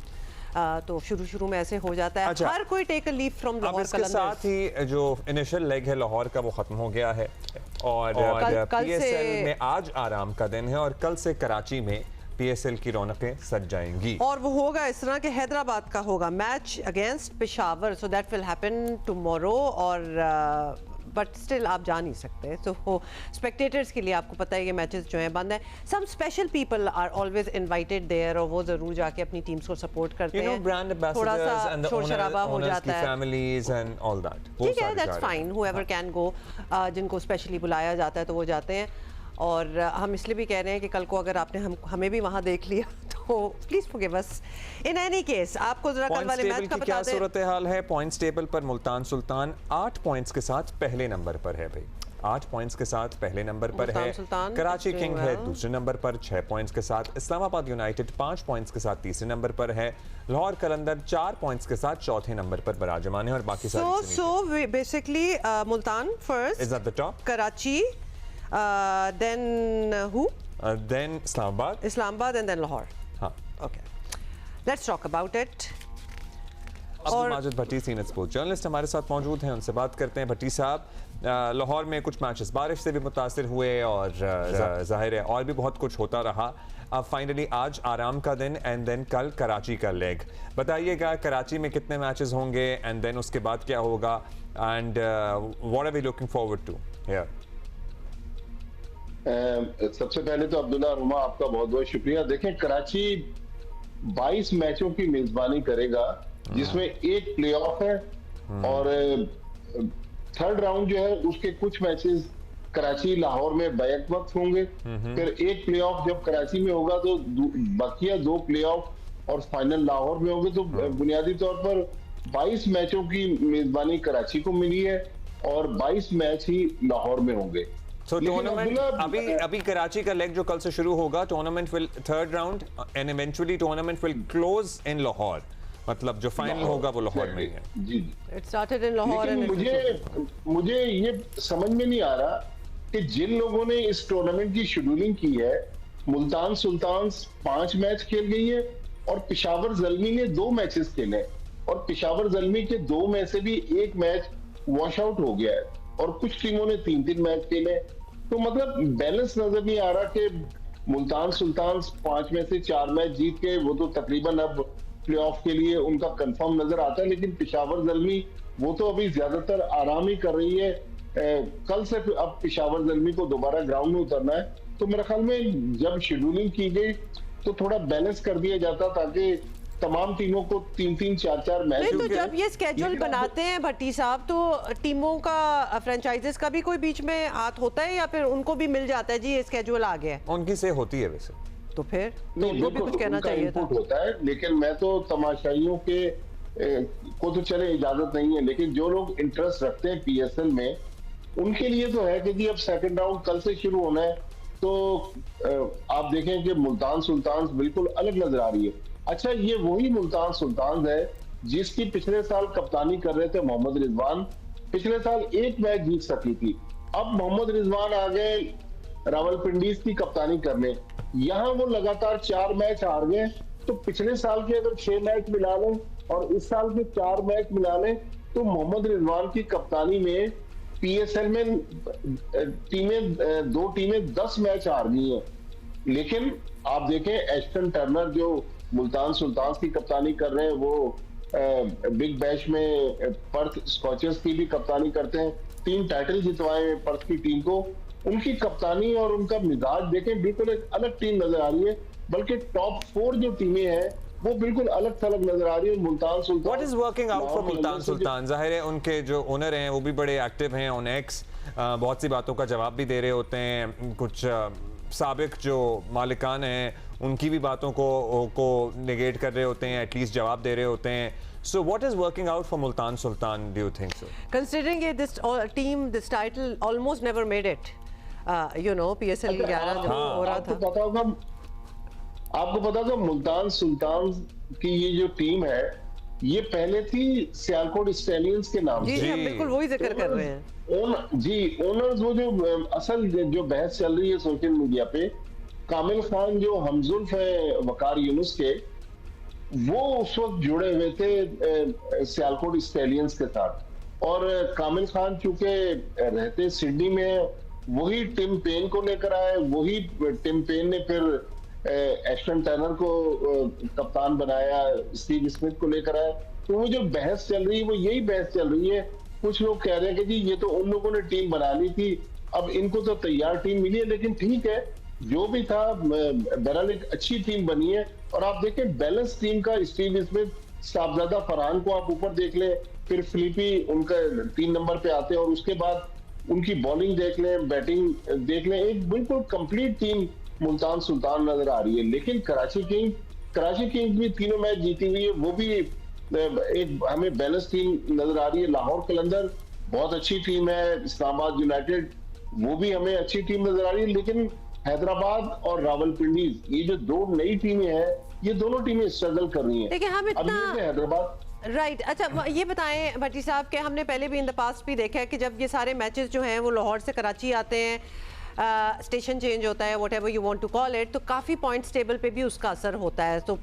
तो शुरू में ऐसे हो जाता है। हर कोई take a leave from Lahore Qalandars. इसके साथ ही जो इनिशियल लेग है लाहौर का वो खत्म हो गया है, और PSL में आज आराम का दिन है, और कल से कराची में PSL की रौनकें सज जाएंगी। और वो होगा इस तरह के हैदराबाद का होगा match against Peshawar, so that will happen tomorrow, और बट स्टिल आप जा नहीं सकते। तो स्पेक्टेटर्स के लिए आपको पता है ये मैचेस जो हैं बंद है। Some special people are always invited there, और वो जरूर जाके अपनी टीम्स को सपोर्ट करते हैं। थोड़ा सा शोर शराबा हो जाता है, ठीक है, that's fine, whoever can go, जिनको स्पेशली बुलाया जाता है तो वो जाते हैं। और हम इसलिए भी कह रहे हैं कि कल को अगर आपने हमें भी वहां देख लिया तो please forgive us. In any case आपको जरा कल वाले मैच का बता दें। क्या सूरत हाल है पॉइंट्स टेबल पर? मुल्तान सुल्तान 8 पॉइंट्स के साथ पहले नंबर पर है भाई, 8 पॉइंट्स के साथ पहले नंबर पर है। कराची किंग है दूसरे नंबर पर 6 पॉइंट्स के साथ। इस्लामाबाद यूनाइटेड 5 पॉइंट्स के साथ तीसरे नंबर पर है। लाहौर कलंदर 4 पॉइंट्स के साथ चौथे नंबर पर बराजमान है, और बाकी सारे basically Multan first is at the top, Karachi then who? Then Islamabad and then Lahore. हाँ. Okay. Let's talk about it. Abdul Majid Bhatti senior sports journalist हमारे साथ मौजूद हैं, उनसे बात करते हैं। भट्टी साहब, लाहौर में कुछ मैचेस बारिश से भी मुतासिर हुए, और जाहिर है और भी बहुत कुछ होता रहा। अब फाइनली आज आराम का दिन, एंड देन कल कराची का लेग। बताइएगा कराची में कितने मैचेस होंगे, एंड देन उसके बाद क्या होगा, and what are we looking forward to here? सबसे पहले तो अब्दुल्ला रुमा आपका बहुत बहुत शुक्रिया। देखें, कराची 22 मैचों की मेजबानी करेगा, जिसमें एक प्लेऑफ है, और थर्ड राउंड जो है उसके कुछ मैचेस कराची लाहौर में बैक वक्त होंगे। फिर एक प्लेऑफ जब कराची में होगा तो बाकिया 2 प्लेऑफ और फाइनल लाहौर में होंगे। तो बुनियादी तौर पर 22 मैचों की मेजबानी कराची को मिली है, और 22 मैच ही लाहौर में होंगे। So टूर्नामेंट अभी कराची का लेग जो कल से शुरू होगा, tournament will third round and eventually tournament will close in Lahore, मतलब जो फाइनल होगा वो लाहौर में ही है। जी, इट स्टार्टेड इन लाहौर। मुझे ये समझ में नहीं आ रहा कि जिन लोगों ने इस टूर्नामेंट की शेड्यूलिंग की है, मुल्तान सुल्तान 5 मैच खेल गई है, और पेशावर ज़ल्मी ने 2 मैचेस खेले, और पेशावर ज़ल्मी के 2 में से भी 1 मैच वॉश आउट हो गया है, और कुछ टीमों ने 3-3 मैच खेले। तो मतलब बैलेंस नजर नहीं आ रहा कि मुल्तान सुल्तान 5 में से 4 मैच जीत के वो तो तकरीबन अब प्लेऑफ के लिए उनका कंफर्म नजर आता है, लेकिन पेशावर ज़ल्मी वो तो अभी ज्यादातर आराम ही कर रही है। कल से अब पेशावर ज़ल्मी को दोबारा ग्राउंड में उतरना है, तो मेरे ख्याल में जब शेड्यूलिंग की गई तो थोड़ा बैलेंस कर दिया जाता, ताकि तमाम टीमों को 3-3, 4-4 मैच। नहीं, तो जब ये स्केड्यूल बनाते हैं भट्टी साहब, तो टीमों का, फ्रेंचाइजेस का भी कोई बीच में हाथ होता है या फिर उनको भी मिल जाता है जी ये स्केड्यूल आ गया है? उनकी से होती है वैसे तो फिर नहीं, वो भी कुछ कहना चाहिए था। होता है, लेकिन मैं तो तमाशाइयों के को तो चले इजाजत नहीं है, लेकिन जो लोग इंटरेस्ट रखते हैं पीएसएल में, उनके लिए तो है कि जी अब सेकंड राउंड कल से शुरू होना है। तो आप देखें कि मुल्तान सुल्तान्स बिल्कुल अलग नजर आ रही है। अच्छा, ये वही मुल्तान सुल्तान्स है जिसकी पिछले साल कप्तानी कर रहे थे मोहम्मद रिजवान, पिछले साल एक मैच जीत सकी थी। अब मोहम्मद रिजवान आ गए रावलपिंडी की कप्तानी करने, यहाँ वो लगातार 4 मैच हार गए। तो पिछले साल के अगर 6 मैच मिला लें और इस साल के 4 मैच मिला लें, तो मोहम्मद रिजवान की कप्तानी में पीएसएल में दो टीमें 10 मैच हार गई हैं। लेकिन आप देखें एस्टन टर्नर जो मुल्तान सुल्तान्स की कप्तानी कर रहे हैं, वो बिग बैश में पर्थ स्कॉचर्स की भी कप्तानी करते हैं, 3 टाइटल जितवाए हैं पर्थ की टीम को। उनकी कप्तानी और उनका मिजाज देखें, बिल्कुल एक अलग टीम नजर आ रही है। बल्कि टॉप 4 जो टीमें हैं वो बिल्कुल अलग थलग नजर आ रही है। Multan Sultan, what is working out for Multan Sultan? जाहिर है उनके जो ओनर हैं वो भी बड़े एक्टिव हैं ऑन एक्स, बहुत सी बातों का जवाब भी दे रहे होते हैं। कुछ साबिक जो मालिकान हैं उनकी भी बातों को नेगेट कर रहे होते हैं, एटलीस्ट जवाब दे रहे होते हैं। So what is working out for Multan Sultan, do you think so? Considering this team, this title almost never made it, you know, PSL 11 जो हो रहा था। आपको पता था मुल्तान सुल्तान की ये जो टीम है, ये पहले थी सियालकोट स्टैलियंस के नाम से। जी, हम बिल्कुल वही जिक्र कर रहे हैं। ओनर्स वो जो असल जो बहस चल रही है सोशल मीडिया पे, कामिल खान जो हमजुल्फ है वकार यूनुस के, वो उस वक्त जुड़े हुए थे सियालकोट स्टैलियंस के साथ। और कामिल खान चूंकि रहते सिडनी में, वही टिम पेन को लेकर आए, वही टिम पेन ने फिर एस्टन टर्नर को कप्तान बनाया, स्टीव स्मिथ को लेकर आया। तो वो जो बहस चल रही है वो यही बहस चल रही है। कुछ लोग कह रहे हैं कि जी ये तो उन लोगों ने टीम बना ली थी, अब इनको तो तैयार टीम मिली है। लेकिन ठीक है, जो भी था बहरहाल एक अच्छी टीम बनी है। और आप देखें बैलेंस टीम का, स्टीव स्मिथ, साहबजादा फरहान को आप ऊपर देख लें, फिर फिलिपी उनका 3 नंबर पे आते हैं, और उसके बाद उनकी बॉलिंग देख लें, बैटिंग देख लें, एक बिल्कुल कंप्लीट टीम मुल्तान सुल्तान नजर आ रही है। लेकिन कराची किंग्स भी 3 मैच जीती हुई है, वो भी एक हमें बैलेंस टीम नजर आ रही है। लाहौर कलंदर बहुत अच्छी टीम है, इस्लामाबाद यूनाइटेड वो भी हमें अच्छी टीम नजर आ रही है। लेकिन हैदराबाद और रावलपिंडी, ये जो 2 नई टीमें हैं, ये दोनों टीमें स्ट्रगल कर रही हैं। देखिए हम इतना हैदराबाद राइट अच्छा ये बताएं भट्टी साहब कि हमने पहले भी इन द पास्ट भी देखा है कि जब ये सारे मैचेस जो हैं वो लाहौर से कराची आते हैं, स्टेशन चेंज होता है, whatever you want to call it, तो काफ़ी पॉइंट्स टेबल पे भी उसका असर होता है। तो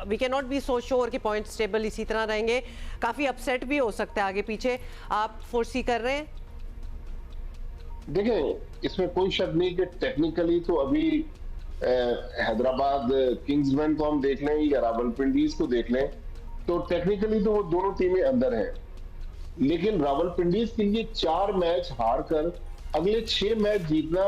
we can not be so sure कि पॉइंट्स टेबल इसी तरह रहेंगे, काफ़ी अपसेट भी हो सकता है आगे पीछे। आप फोर्सी कर रहे हैं? देखें, इसमें कोई शक नहीं कि टेक्निकली तो अभी हैदराबाद किंग्समैन को हम देख लें या रावलपिंडीज को देख लें, तो टेक्निकली तो वो दोनों टीमें अंदर हैं। लेकिन रावलपिंडीज के लिए 4 मैच हार कर अगले 6 मैच जीतना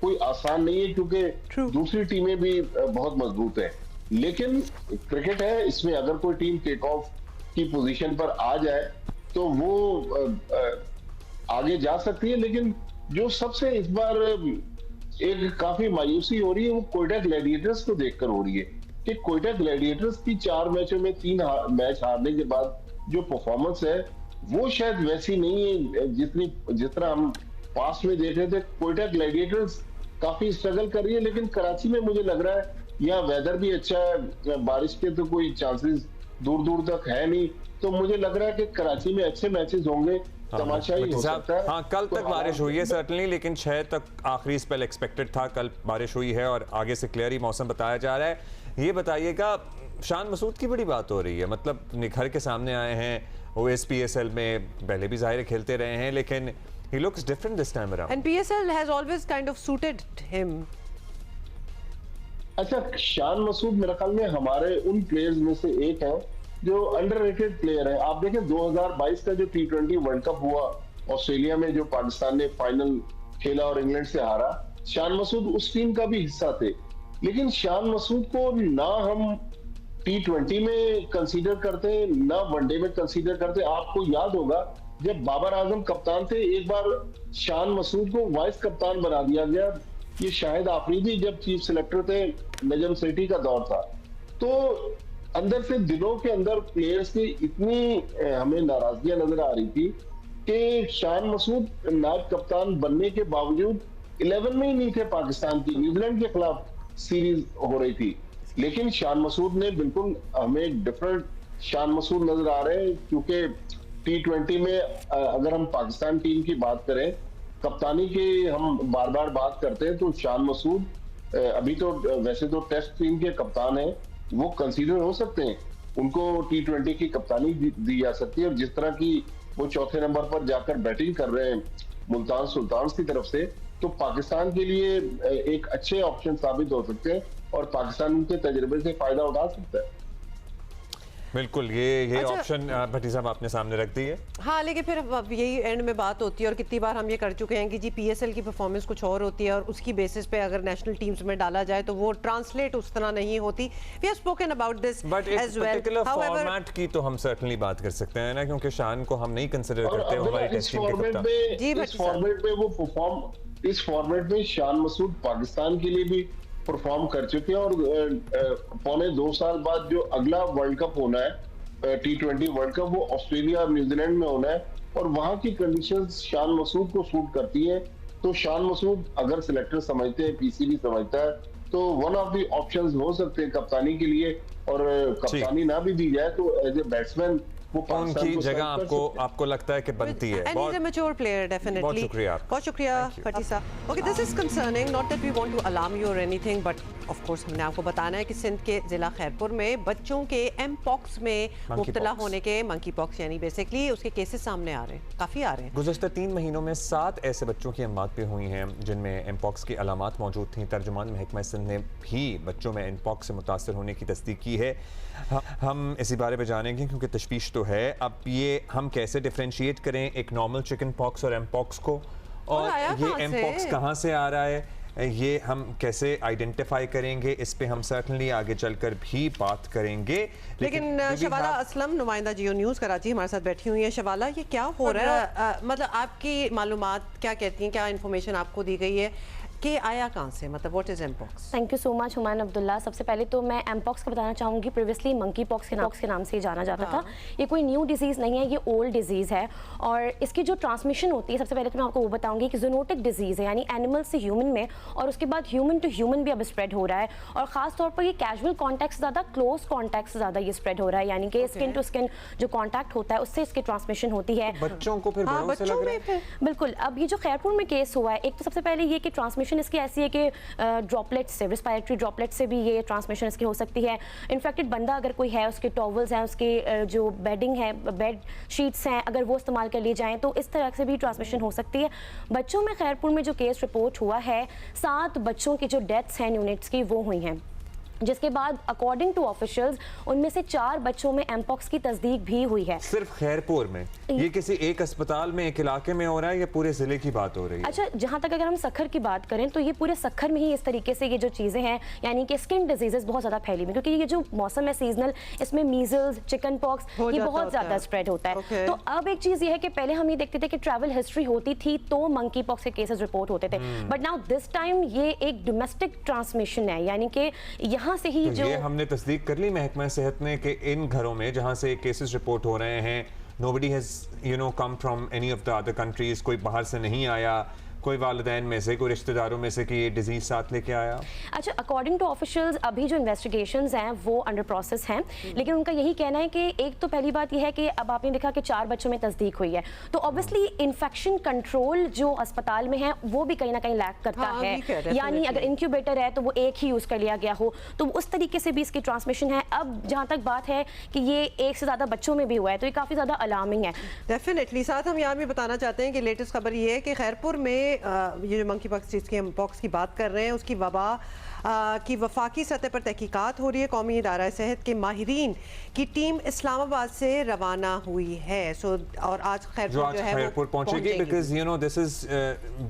कोई आसान नहीं है, क्योंकि दूसरी टीमें भी बहुत मजबूत है। लेकिन क्रिकेट है, इसमें अगर कोई टीम टेक ऑफ की पोजीशन पर आ जाए तो वो आगे जा सकती है। लेकिन जो सबसे इस बार एक काफी मायूसी हो रही है, वो कोयटा ग्लैडिएटर्स को देखकर हो रही है कि कोयटा ग्लैडिएटर्स की 4 मैचों में 3 मैच हारने के बाद जो परफॉर्मेंस है वो शायद वैसी नहीं है जितना हम पास्ट में देख रहे थे। कोयटा ग्लैडिएटर्स काफी स्ट्रगल कर रही है। लेकिन कराची में मुझे लग रहा है यहाँ वेदर भी अच्छा है, बारिश के तो कोई चांसेस दूर दूर तक है नहीं, तो मुझे लग रहा है कि कराची में अच्छे मैचेस होंगे, तमाशा ही हो सकता है। हाँ, कल तक बारिश हुई है सर्टनली, लेकिन 6 तक आखिरी स्पेल एक्सपेक्टेड था, कल बारिश हुई है और आगे से क्लियर ही मौसम बताया जा रहा है। ये बताइएगा, शान मसूद की बड़ी बात हो रही है, मतलब निखर के सामने आए हैं, वो PSL में पहले भी जाहिर खेलते रहे हैं, लेकिन he looks different this time around. And PSL has always kind of suited him. अच्छा, शान मसूद मेरे ख्याल में हमारे उन प्लेयर्स में से एक है जो अंडररेटेड प्लेयर है। आप देखें 2022 का जो T20 वर्ल्ड कप हुआ ऑस्ट्रेलिया में, जो पाकिस्तान ने फाइनल खेला और इंग्लैंड से हारा, शान मसूद उस टीम का भी हिस्सा थे। लेकिन शान मसूद को ना हम T20 में कंसीडर करते, ना वनडे में कंसीडर करते। आपको याद होगा जब बाबर आजम कप्तान थे, एक बार शान मसूद को वाइस कप्तान बना दिया गया। ये शाहिद आफरीदी जब चीफ सिलेक्टर थे, नजम सेठी का दौर था, तो अंदर से दिलों के अंदर प्लेयर्स की इतनी हमें नाराजगियां नजर आ रही थी कि शान मसूद नायब कप्तान बनने के बावजूद 11 में ही नहीं थे पाकिस्तान की। न्यूजीलैंड के खिलाफ सीरीज हो रही थी, लेकिन शान मसूद ने बिल्कुल हमें डिफरेंट शान मसूद नजर आ रहे हैं। क्योंकि T20 में अगर हम पाकिस्तान टीम की बात करें, कप्तानी की हम बार बार बात करते हैं, तो शान मसूद अभी तो वैसे तो टेस्ट टीम के कप्तान हैं, वो कंसीडर हो सकते हैं, उनको T20 की कप्तानी दी जा सकती है। और जिस तरह की वो चौथे नंबर पर जाकर बैटिंग कर रहे हैं मुल्तान सुल्तान्स की तरफ से, तो पाकिस्तान के लिए एक अच्छे ऑप्शन साबित हो सकते हैं और पाकिस्तान उनके तजर्बे से फायदा उठा सकता है। बिल्कुल, ये अच्छा, ऑप्शन भट्टी साहब आपने सामने रख दी है। हाँ, लेकिन फिर अब यही एंड में बात होती है और कितनी बार हम ये कर चुके हैं कि जी PSL की परफॉर्मेंस कुछ और होती है और उसकी बेसिस पे अगर नेशनल टीम्स में डाला जाए तो वो ट्रांसलेट उस तरह नहीं होती। We have spoken about this but as well. Particular format की तो हम सर्टनली बात कर सकते हैं ना, क्योंकि शान को हम नहीं कंसीडर करते हमारी टेस्ट टीम के कप्तान। इस फॉर्मेट में वो परफॉर्म, इस फॉर्मेट में शान मसूद पाकिस्तान के लिए भी परफॉर्म कर चुके हैं। और पौने 2 साल बाद जो अगला वर्ल्ड कप होना है, T20 वर्ल्ड कप, वो ऑस्ट्रेलिया और न्यूजीलैंड में होना है और वहां की कंडीशंस शान मसूद को सूट करती है। तो शान मसूद अगर सिलेक्टर समझते हैं, PCB समझता है, तो वन ऑफ द ऑप्शंस हो सकते हैं कप्तानी के लिए। और कप्तानी ना भी दी जाए तो एज ए बैट्समैन वो उनकी जगह आपको लगता है कि बनती है। And he's a mature player, definitely. बहुत शुक्रिया। बहुत शुक्रिया भट्टी साहब। Okay, this is concerning, not that we want to alarm you or anything, but of course हमने आपको बताना है कि सिंध के जिला खैरपुर में बच्चों के M-Pox में मुब्तला होने के, मंकी पॉक्स यानी बेसिकली उसके केसेस सामने आ रहे हैं, काफी आ रहे हैं। गुज़श्ता 3 महीनों में 7 ऐसे बच्चों की अमवात भी हुई हैं जिनमें M-Pox की अलामात मौजूद थीं। तर्जुमान महकमा सिंध ने भी बच्चों में M-Pox से मुतासर होने की तस्दीक की है। हम इसी बारे में जानेंगे क्योंकि तशवीश तो है। अब ये हम कैसे डिफरेंशिएट करें एक नॉर्मल चिकन पॉक्स और M-Pox को, और ये M-Pox कहाँ से आ रहा है, ये हम कैसे आइडेंटिफाई करेंगे, इस पे हम सर्टनली आगे चलकर भी बात करेंगे। लेकिन शवाला असलम, नुमाइंदा जियो न्यूज़ कराची, हमारे साथ बैठी हुई है। शवाला, ये क्या हो रहा है? मतलब आपकी मालूमात क्या कहती हैं, क्या इन्फॉर्मेशन आपको दी गई है कि आया कहाँ से, मतलब what is M-Pox? Thank you so much Humayun Abdullah. सबसे पहले तो मैं M-Pox का बताना चाहूँगी। प्रीवियसली मंकी पॉक्स के नाम से जाना जाता था। ये कोई न्यू डिजीज़ नहीं है, ये ओल्ड डिजीज़ है और इसकी जो ट्रांसमिशन होती है, सबसे पहले तो मैं आपको वो बताऊँगी कि ज़ूनोटिक डिजीज़ है, यानी एनिमल से ह्यूमन में, और उसके बाद ह्यूमन टू ह्यूमन भी अब स्प्रेड हो रहा है। और ख़ास तौर पर ये कैजुअल कॉन्टैक्ट से ज़्यादा क्लोज कॉन्टैक्ट से ज़्यादा ये स्प्रेड हो रहा है, यानी कि स्किन टू स्किन जो कॉन्टैक्ट होता है उससे इसकी ट्रांसमिशन होती है। बच्चों को फिर बच्चों में बिल्कुल। अब ये जो खैरपुर में केस हुआ है, एक तो सबसे पहले ये कि ट्रांसमिशन इसकी ऐसी है कि ड्रॉपलेट्स से, रिस्पायरेटरी ड्रॉपलेट से भी ये ट्रांसमिशन इसकी हो सकती है। इन्फेक्टेड बंदा अगर कोई है, उसके टॉवल्स हैं, उसके जो बेडिंग है, बेड शीट्स हैं, अगर वो इस्तेमाल कर लिए जाएं तो इस तरह से भी ट्रांसमिशन हो सकती है। बच्चों में खैरपुर में जो केस रिपोर्ट हुआ है, 7 बच्चों की जो डेथ्स हैं यूनिट्स की वो हुई हैं, जिसके बाद अकॉर्डिंग टू ऑफिशियल्स उनमें से 4 बच्चों में M-Pox की तस्दीक भी हुई है। सिर्फ खैरपुर में? ये किसी एक अस्पताल में, एक इलाके में हो रहा है या पूरे जिले की बात हो रही है? अच्छा, जहाँ तक अगर हम सखर की बात करें तो ये पूरे सखर में ही इस तरीके से ये जो चीज़ें हैं, यानी कि स्किन डिजीजेस बहुत ज़्यादा फैली हुई, क्योंकि ये जो मौसम है सीजनल, इसमें मीजल्स, चिकन पॉक्स ये बहुत ज़्यादा स्प्रेड होता है। तो अब एक चीज़ ये है कि पहले हम ये देखते थे कि ट्रैवल हिस्ट्री होती थी तो मंकी पॉक्स के केसेस रिपोर्ट होते थे, बट नाउ दिस टाइम ये एक डोमेस्टिक ट्रांसमिशन है, यानी कि यहाँ से ही जो हमने तस्दीक कर ली महकमा सेहत ने कि इन घरों में जहां से केसेस रिपोर्ट हो रहे हैं, nobody has come from any of the other countries, कोई बाहर से नहीं आया, कोई वालिदैन में से, कोई रिश्तेदारों में से कि ये डिजीज साथ लेके आया? अच्छा, अकॉर्डिंग टू ऑफिशियल्स अभी जो इन्वेस्टिगेशंस हैं वो अंडर प्रोसेस हैं, लेकिन उनका यही कहना है कि एक तो पहली बात यह है कि अब आपने देखा कि 4 बच्चों में तस्दीक हुई है, तो ऑब्वियसली इन्फेक्शन कंट्रोल जो अस्पताल में है वो भी कहीं ना कहीं लैक करता है। यानी अगर इंक्यूबेटर है तो वो एक ही यूज़ कर लिया गया हो, तो उस तरीके से भी इसकी ट्रांसमिशन है। अब जहाँ तक बात है कि ये एक से ज़्यादा बच्चों में भी हुआ है, तो ये काफ़ी ज़्यादा अलार्मिंग है। डेफिनेटली। साथ हम यहाँ भी बताना चाहते हैं कि लेटेस्ट खबर ये है कि खैरपुर में ये जो मंकी पॉक्स की बात कर रहे हैं, उसकी वबा की वफाकी सतह पर तहकीकात हो रही है। कौमी इदारा सेहत के माहिरीन की टीम इस्लामाबाद से रवाना हुई है। और आज खैरपुर जो है खैरपुर पहुंचेगी, because this is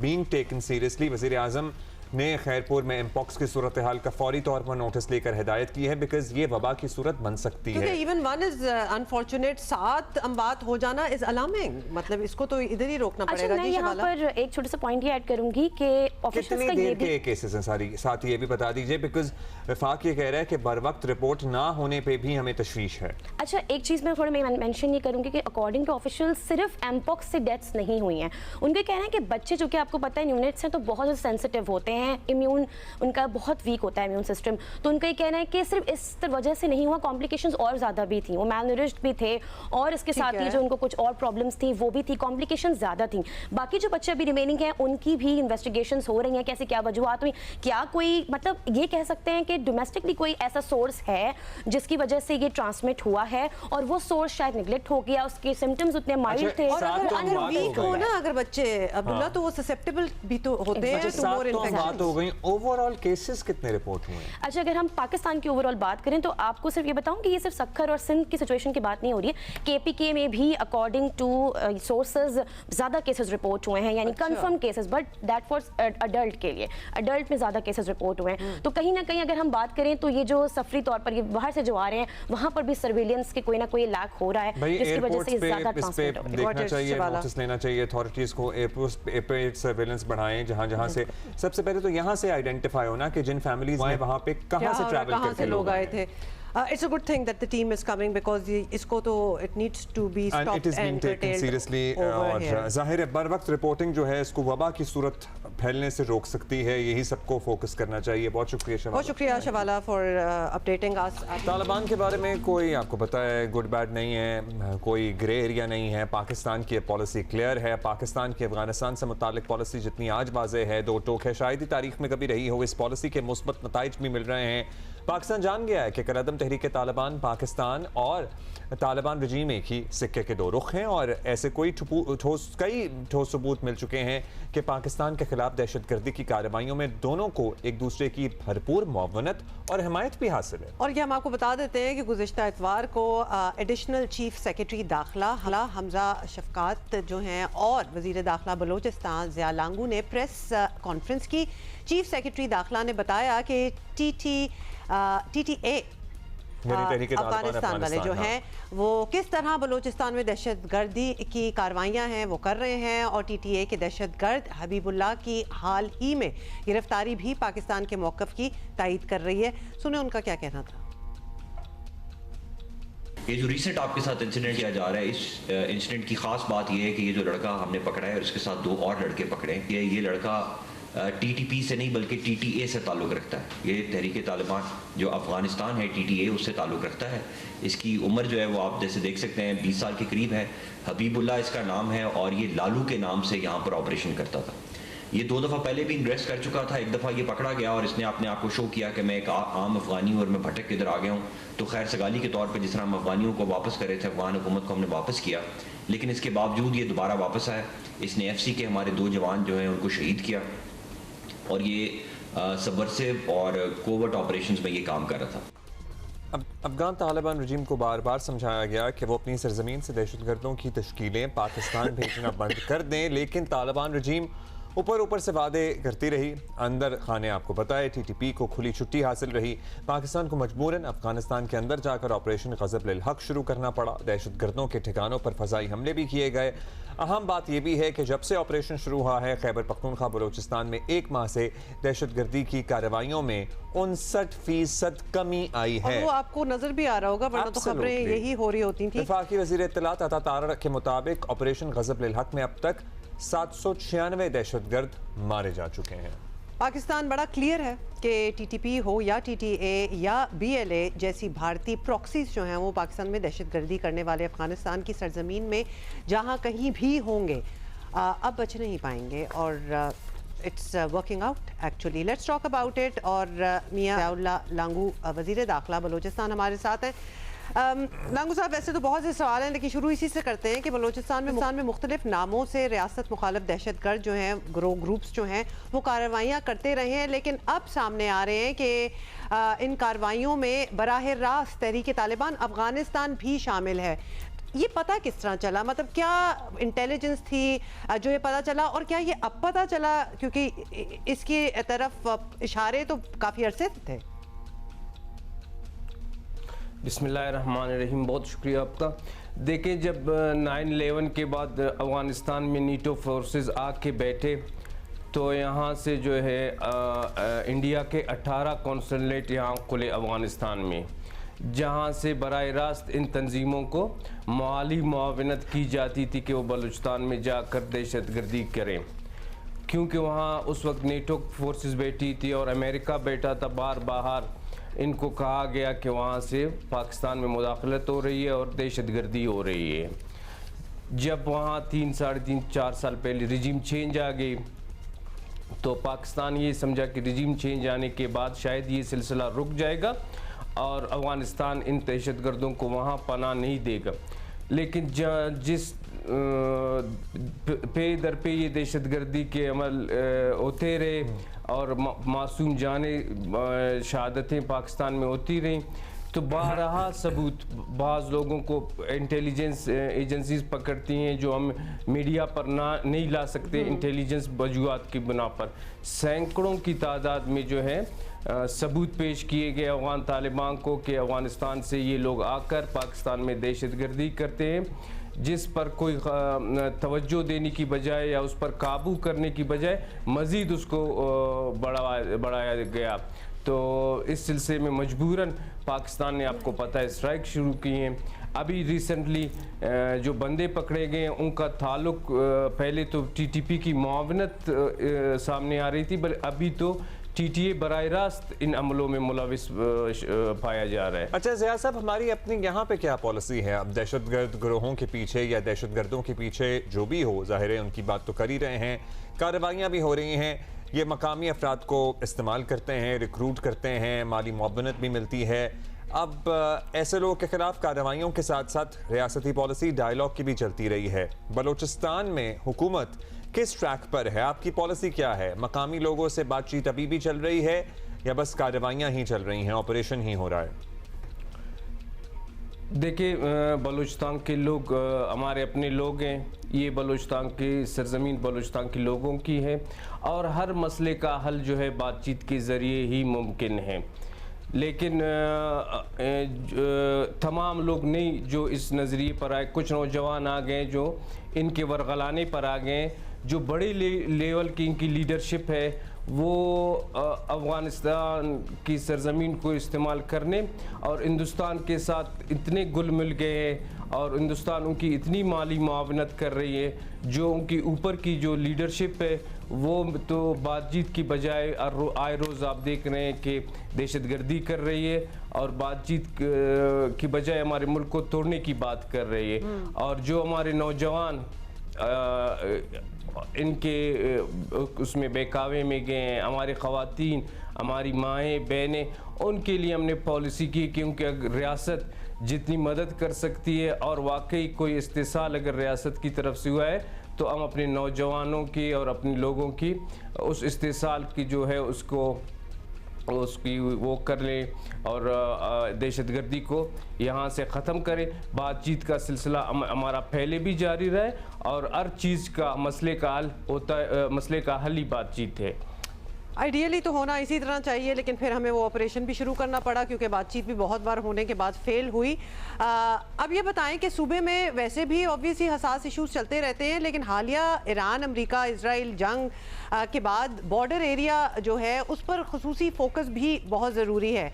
being taken seriously. वज़ीर आज़म ने खैरपुर में एमपॉक्स की सूरत हाल का फौरी तौर पर नोटिस लेकर हिदायत की है, बिकॉज ये वबा की सूरत बन सकती है। इवन वन इज अनफॉर्चुनेट, 7 अमवात हो जाना इज अलार्मिंग, मतलब इसको तो इधर ही रोकना पड़ेगा। मैं यहाँ पर एक छोटा सा पॉइंट ये ऐड करूंगी कि कितनी देर के केसेस हैं सारी, साथ ये भी बता दीजिए, बिकॉज वफाक ये कह रहा है कि बर वक्त रिपोर्ट ना होने पे भी हमें तशवीश है। अच्छा, एक चीज़ मैं थोड़ा मेंशन ये करूँगी कि अकॉर्डिंग टू ऑफिशियल सिर्फ एमपॉक्स से डेथ्स नहीं हुई हैं। उनके कहना है कि बच्चे जो कि आपको पता है यूनिट्स हैं तो बहुत ज़्यादा सेंसिटिव होते हैं, इम्यून उनका बहुत वीक होता है इम्यून सिस्टम, तो उनका ये कहना है कि सिर्फ इस वजह से नहीं हुआ, कॉम्प्लिकेशंस और ज़्यादा भी थी, वो मैलनरिश्ड भी थे और इसके साथ ही जो उनको कुछ और प्रॉब्लम्स थी वो भी थी, कॉम्प्लिकेशंस ज़्यादा थी। बाकी जो बच्चे अभी रिमेनिंग हैं उनकी भी इन्वेस्टिगेशंस हो रही हैं, कैसे क्या वजूहत हुई, क्या कोई मतलब ये कह सकते हैं कि डोमेस्टिकली कोई ऐसा सोर्स है जिसकी वजह से ये ट्रांसमिट हुआ है और वो सोर्स शायद निगलेक्ट हो गया, उसके सिम्टम्स उतने माइल्ड थे। और अगर वीक हो ना अगर बच्चे अब्दुल्ला तो वो ससेप्टेबल भी तो होते हैं टू मोर इन्फेक्शंस। हो गई। ओवरऑल केसेस कितने रिपोर्ट हुए हैं? अच्छा, अगर हम पाकिस्तान की ओवरऑल बात करें तो आपको सिर्फ ये बताऊं कि ये सिर्फ सक्खर और सिंध की सिचुएशन की बात नहीं हो रही है, केपीके में भी अकॉर्डिंग टू सोर्सेज ज्यादा केसेस रिपोर्ट हुए हैं, यानी confirm cases, but that for adult के लिए, अडल्ट में ज्यादा केसेस रिपोर्ट हुए हैं। तो कहीं ना कहीं अगर हम बात करें तो ये जो सफरी तौर पर ये बाहर से जो आ रहे हैं वहां पर भी सर्विलेंस के कोई ना कोई लैक हो रहा है, जिसकी वजह से ज्यादा ट्रांसमिट हो रहा है। देखना चाहिए, नोटिस लेना चाहिए अथॉरिटीज को, एयरपोर्ट सर्विलेंस बढ़ाएं जहां से सबसे पहले तो यहां से आइडेंटिफाई होना कि जिन फैमिलीज में वहां पे कहां से ट्रैवल करके लोग आए थे। It's a good thing that the team is coming because इसको तो it needs to be stopped and it is being taken seriously और जाहिर है बर वक्त रिपोर्टिंग जो है इसको वबा की सूरत फैलने से रोक सकती है, यही सबको फोकस करना चाहिए। बहुत शुक्रिया शवाला, बहुत शुक्रिया शवाला फॉर अपडेटिंग अस। तालिबान के बारे में कोई आपको पता है गुड बैड नहीं है, कोई ग्रे एरिया नहीं है, पाकिस्तान की पॉलिसी क्लियर है। पाकिस्तान की अफगानिस्तान से मुतालिक पॉलिसी जितनी आज वाज़ेह है, दो टोक है, शायद ही तारीख में कभी रही हो। इस पॉलिसी के मुस्बत नताइज भी मिल रहे हैं। पाकिस्तान जान गया है कि कलअदम तहरीक तालिबान पाकिस्तान और तालिबान रजीम एक ही सिक्के के दो रुख हैं और ऐसे कई ठोस सबूत मिल चुके हैं कि पाकिस्तान के खिलाफ दहशतगर्दी की कार्रवाइयों में दोनों को एक दूसरे की भरपूर मुआवनत और हिमायत भी हासिल है। और ये हम आपको बता देते हैं कि गुज़िश्ता इतवार को एडिशनल चीफ सेक्रेटरी दाखिला हमजा शफकात जो हैं और वज़ीर दाखिला बलोचिस्तान ज़िया लांगू ने प्रेस कॉन्फ्रेंस की। चीफ सेक्रेटरी दाखिला ने बताया कि TTA अफगानिस्तान वाले जो हैं वो किस तरह बलूचिस्तान में दहशतगर्दी की कार्रवाइयां हैं वो कर रहे हैं और TTA के दहशतगर्द हबीबुल्लाह की हाल ही में गिरफ्तारी भी पाकिस्तान के मौक़िफ़ की तायीद कर रही है। सुने उनका क्या कहना था। ये जो रिसेंट आपके साथ इंसिडेंट किया जा रहा है, इस इंसिडेंट की खास बात ये है कि ये जो लड़का हमने पकड़ा है और इसके साथ 2 और लड़के पकड़े हैं, ये लड़का TTP से नहीं बल्कि TTA से ताल्लुक़ रखता है। ये तहरीक तालिबान जो अफ़गानिस्तान है TTA उससे ताल्लुक़ रखता है। इसकी उम्र जो है वो आप जैसे देख सकते हैं 20 साल के करीब है। हबीबुल्लाह इसका नाम है और ये लालू के नाम से यहाँ पर ऑपरेशन करता था। ये 2 दफ़ा पहले भी अरेस्ट कर चुका था। एक दफ़ा ये पकड़ा गया और इसने अपने आप को शो किया कि मैं एक आम अफ़गानी हूँ और मैं भटक इधर आ गया हूँ। तो खैर सगाली के तौर पर जिस तरह हम अफ़गानियों को वापस कर रहे थे, अफ़गान हुकूमत को हमने वापस किया, लेकिन इसके बावजूद ये दोबारा वापस आया। इसने FC के हमारे 2 जवान जो हैं उनको शहीद किया और ये सबवर्सिव और कोवर्ट ऑपरेशंस में ये काम कर रहा था। अब अफगान तालिबान रजीम को बार बार समझाया गया कि वो अपनी सरजमीन से दहशतगर्दों की तश्कीलें पाकिस्तान भेजना बंद कर दें, लेकिन तालिबान रजीम ऊपर से वादे करती रही। अंदर खाने आपको पता है TTP को खुली छुट्टी हासिल रही। पाकिस्तान को मजबूरन अफगानिस्तान के अंदर जाकर ऑपरेशन ग़ज़ब लिल हक़ शुरू करना पड़ा। दहशतगर्दों के ठिकानों पर फ़ज़ाई हमले भी किए गए। अहम बात यह भी है कि जब से ऑपरेशन शुरू हुआ है खैबर पख्तूनख्वा बलूचिस्तान में 1 माह से दहशतगर्दी की कार्रवाइयों में 59% कमी आई है। और वो आपको नजर भी आ रहा होगा, वरना तो खबरें यही हो रही होती थी। वफाकी वज़ीर इत्तलात अता तारड़ के मुताबिक ऑपरेशन ग़ज़ब लिल हक़ में अब तक 796 दहशतगर्द मारे जा चुके हैं। पाकिस्तान बड़ा क्लियर है कि TTP हो या TTA या BLA जैसी भारतीय प्रॉक्सीज जो हैं वो पाकिस्तान में दहशतगर्दी करने वाले अफगानिस्तान की सरजमीन में जहां कहीं भी होंगे अब बच नहीं पाएंगे और it's working out actually. Let's talk about it. और मियां ज़ियाउल्लाह लांगू वज़ीर दाखिला बलूचिस्तान हमारे साथ हैं। लांगू साहब, वैसे तो बहुत से सवाल हैं लेकिन शुरू इसी से करते हैं कि बलूचिस्तान में मुख्तलिफ नामों से रियासत मुखालिफ दहशतगर्द जो हैं, ग्रुप्स जो हैं वो कार्रवाइयाँ करते रहे हैं, लेकिन अब सामने आ रहे हैं कि इन कार्रवाइयों में बराह रास्त तहरीक तालिबान अफगानिस्तान भी शामिल है। ये पता किस तरह चला, मतलब क्या इंटेलिजेंस थी जो ये पता चला, और क्या ये अब पता चला, क्योंकि इसकी तरफ इशारे तो काफ़ी अरसे से थे। बिस्मिल्लाहिर्रहमानिर्रहीम, बहुत शुक्रिया आपका। देखें, जब 9/11 के बाद अफ़गानिस्तान में नीटो फोर्सेस आके बैठे तो यहाँ से जो है इंडिया के 18 कौंसलेट यहाँ खुले अफ़गानिस्तान में, जहाँ से बराह रास्त इन तंजीमों को माली मुआवनत की जाती थी कि वो बलूचिस्तान में जाकर दहशतगर्दी करें, क्योंकि वहाँ उस वक्त नेटो फोर्सेस बैठी थी और अमेरिका बैठा था। बाहर इनको कहा गया कि वहाँ से पाकिस्तान में मुदाखलत हो रही है और दहशतगर्दी हो रही है। जब वहाँ 3, साढ़े 3, 4 साल पहले रिजीम चेंज आ गई तो पाकिस्तान ये समझा कि रिजीम चेंज आने के बाद शायद ये सिलसिला रुक जाएगा और अफ़गानिस्तान इन दहशतगर्दों को वहाँ पनाह नहीं देगा। लेकिन जिस पे दर पे ये दहशतगर्दी के अमल होते रहे और मासूम जाने शहादतें पाकिस्तान में होती रहीं, तो बारहा सबूत बाज़ लोगों को इंटेलिजेंस एजेंसीज पकड़ती हैं जो हम मीडिया पर नहीं ला सकते इंटेलिजेंस वजूहात की बिना पर। सैकड़ों की तादाद में जो है सबूत पेश किए गए अफ़गान तालिबान को कि अफ़गानिस्तान से ये लोग आकर पाकिस्तान में दहशतगर्दी करते हैं, जिस पर कोई तवज्जो देने की बजाय या उस पर काबू करने की बजाय मज़ीद उसको बढ़ाया गया। तो इस सिलसिले में मजबूरन पाकिस्तान ने, आपको पता है, स्ट्राइक शुरू की हैं। अभी रिसेंटली जो बंदे पकड़े गए हैं उनका ताल्लुक पहले तो टीटीपी की मुआवनत सामने आ रही थी, बल्कि अभी तो टीटीए बराह रास्त इन अमलों में मुलविस पाया जा रहा है। अच्छा ज़िया साहब, हमारी अपनी यहाँ पे क्या पॉलिसी है? अब दहशतगर्द गिरोहों के पीछे या दहशतगर्दों के पीछे जो भी हो, जाहिर है उनकी बात तो कर ही रहे हैं, कार्रवाइयाँ भी हो रही हैं, ये मकामी अफराद को इस्तेमाल करते हैं, रिक्रूट करते हैं, माली मुआवनत भी मिलती है। अब ऐसे लोगों के खिलाफ कार्रवाइयों के साथ साथ रियासती पॉलिसी डायलॉग की भी चलती रही है। बलूचिस्तान में हुकूमत किस ट्रैक पर है? आपकी पॉलिसी क्या है? मकामी लोगों से बातचीत अभी भी चल रही है या बस कार्रवाइयाँ ही चल रही हैं, ऑपरेशन ही हो रहा है? देखिए, बलूचिस्तान के लोग हमारे अपने लोग हैं, ये बलूचिस्तान की सरजमीन बलूचिस्तान के लोगों की है और हर मसले का हल जो है बातचीत के ज़रिए ही मुमकिन है। लेकिन तमाम लोग नहीं जो इस नज़रिए पर आए, कुछ नौजवान आ गए जो इनके वरगलाने पर आ गए, जो बड़े लेवल की इनकी लीडरशिप है वो अफ़गानिस्तान की सरजमीन को इस्तेमाल करने और हिंदुस्तान के साथ इतने घुल मिल गए हैं और हिंदुस्तान उनकी इतनी माली मुआवनत कर रही है, जो उनकी ऊपर की जो लीडरशिप है वो तो बातचीत की बजाय आए रोज़ आप देख रहे हैं कि दहशतगर्दी कर रही है और बातचीत की बजाय हमारे मुल्क को तोड़ने की बात कर रही है। और जो हमारे नौजवान इनके उसमें बहकावे में गए हैं, हमारे ख़वातीन, हमारी माएँ बहनें, उनके लिए हमने पॉलिसी की क्योंकि अगर रियासत जितनी मदद कर सकती है और वाकई कोई इस्तेसाल अगर रियासत की तरफ से हुआ है तो हम अपने नौजवानों की और अपने लोगों की उस इस्तेसाल की जो है उसकी वो कर लें और दहशतगर्दी को यहाँ से ख़त्म करें। बातचीत का सिलसिला हमारा पहले भी जारी रहे और हर चीज़ का मसले का हल होता है, मसले का हल ही बातचीत है। आइडियली तो होना इसी तरह चाहिए, लेकिन फिर हमें वो ऑपरेशन भी शुरू करना पड़ा क्योंकि बातचीत भी बहुत बार होने के बाद फेल हुई। अब ये बताएं कि सूबे में वैसे भी ऑब्वियसली हसास इश्यूज चलते रहते हैं, लेकिन हालिया ईरान अमेरिका इजराइल जंग के बाद बॉर्डर एरिया जो है उस पर खुसूसी फोकस भी बहुत ज़रूरी है।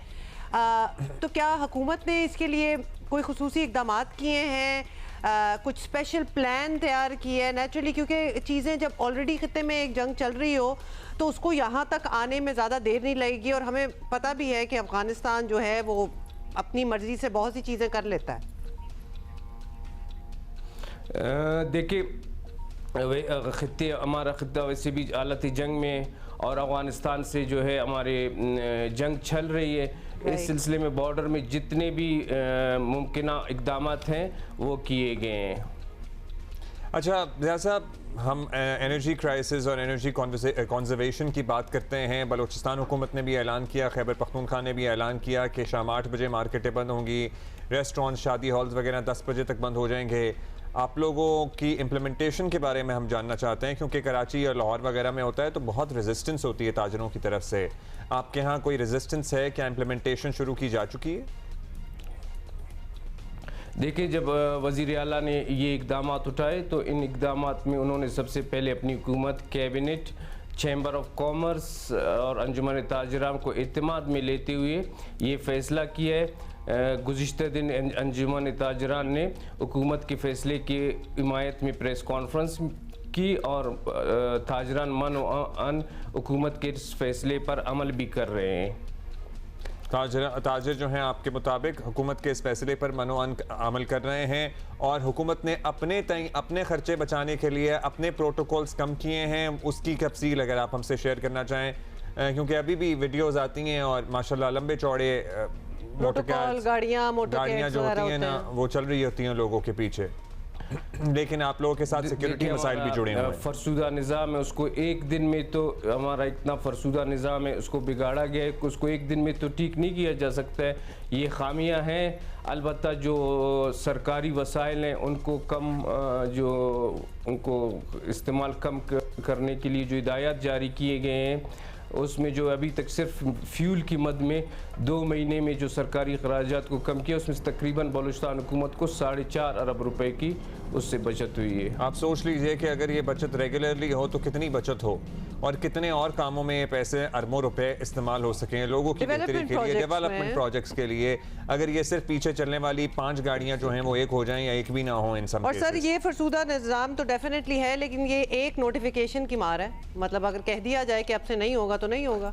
तो क्या हुकूमत ने इसके लिए कोई खुसूसी इक़दाम किए हैं, कुछ स्पेशल प्लान तैयार किए हैं? नेचुरली क्योंकि चीज़ें जब ऑलरेडी खित्ते में एक जंग चल रही हो तो उसको यहाँ तक आने में ज़्यादा देर नहीं लगेगी, और हमें पता भी है कि अफ़गानिस्तान जो है वो अपनी मर्ज़ी से बहुत सी चीज़ें कर लेता है। देखिए, हमारा खित्ता वैसे भी हालत जंग में और अफ़गानिस्तान से जो है हमारे जंग चल रही है। इस सिलसिले में बॉर्डर में जितने भी मुमकिन इक़दाम हैं वो किए गए हैं। अच्छा ज़िया साहब, हम एनर्जी क्राइसिस और एनर्जी कंजर्वेशन की बात करते हैं। बलूचिस्तान हुकूमत ने भी ऐलान किया, खैबर पख्तूनख्वा ने भी ऐलान किया कि शाम 8 बजे मार्केटें बंद होंगी, रेस्टोरेंट, शादी हॉल्स वगैरह 10 बजे तक बंद हो जाएंगे। आप लोगों की इम्प्लीमेंटेशन के बारे में हम जानना चाहते हैं, क्योंकि कराची और लाहौर वगैरह में होता है तो बहुत रेजिस्टेंस होती है ताजरों की तरफ से। आपके यहाँ कोई रेजिस्टेंस है? क्या इम्प्लीमेंटेशन शुरू की जा चुकी है? देखिए, जब वज़ीर आला ने ये इक़दाम उठाए तो इन इक़दाम में उन्होंने सबसे पहले अपनी हुकूमत, कैबिनेट, चैम्बर ऑफ कॉमर्स और अंजुमन ताजरान को एतमाद में लेते हुए ये फ़ैसला किया है। गुज़िश्ता दिन अंजुमन ताजरान ने हुकूमत के फ़ैसले की हिमायत में प्रेस कॉन्फ्रेंस की और ताजरान मन अन हुकूमत के इस फ़ैसले पर अमल भी कर रहे हैं। ताजर जो हैं आपके मुताबिक हुकूमत के इस फैसले पर मनोअन अमल कर रहे हैं, और हुकूमत ने अपने खर्चे बचाने के लिए अपने प्रोटोकॉल्स कम किए हैं। उसकी तफसील अगर आप हमसे शेयर करना चाहें, क्योंकि अभी भी वीडियोस आती हैं और माशाल्लाह लंबे चौड़े गाड़ियाँ जो होती हैं ना, वो चल रही होती हैं लोगों के पीछे, लेकिन आप लोगों के साथ सिक्योरिटी मसाइल भी जुड़े हुए हैं। फरसुदा निज़ाम है, उसको एक दिन में तो हमारा इतना फरसुदा निज़ाम है उसको बिगाड़ा गया है, उसको एक दिन में तो ठीक नहीं किया जा सकता है। ये खामियां हैं। अलबत्ता जो सरकारी वसाइल हैं उनको उनको इस्तेमाल कम करने के लिए जो हिदायत जारी किए गए हैं, उसमें जो अभी तक सिर्फ फ्यूल की मद में 2 महीने में जो सरकारी अखराजात को कम किया, उसमें तकरीबन बलूचिस्तान हुकूमत को 4.5 अरब रुपए की उससे बचत हुई है। आप सोच लीजिए कि अगर ये बचत रेगुलरली हो तो कितनी बचत हो, और कितने और कामों में ये पैसे अरबों रुपए इस्तेमाल हो सकें लोगों की बेहतरी के लिए, डेवलपमेंट प्रोजेक्ट्स के लिए। अगर ये सिर्फ पीछे चलने वाली 5 गाड़ियां जो हैं वो एक हो जाएं या एक भी ना हो इन सब। और सर ये फरसूदा निज़ाम तो डेफिनेटली है, लेकिन ये एक नोटिफिकेशन की मार है। मतलब अगर कह दिया जाए कि अब से नहीं होगा तो नहीं होगा।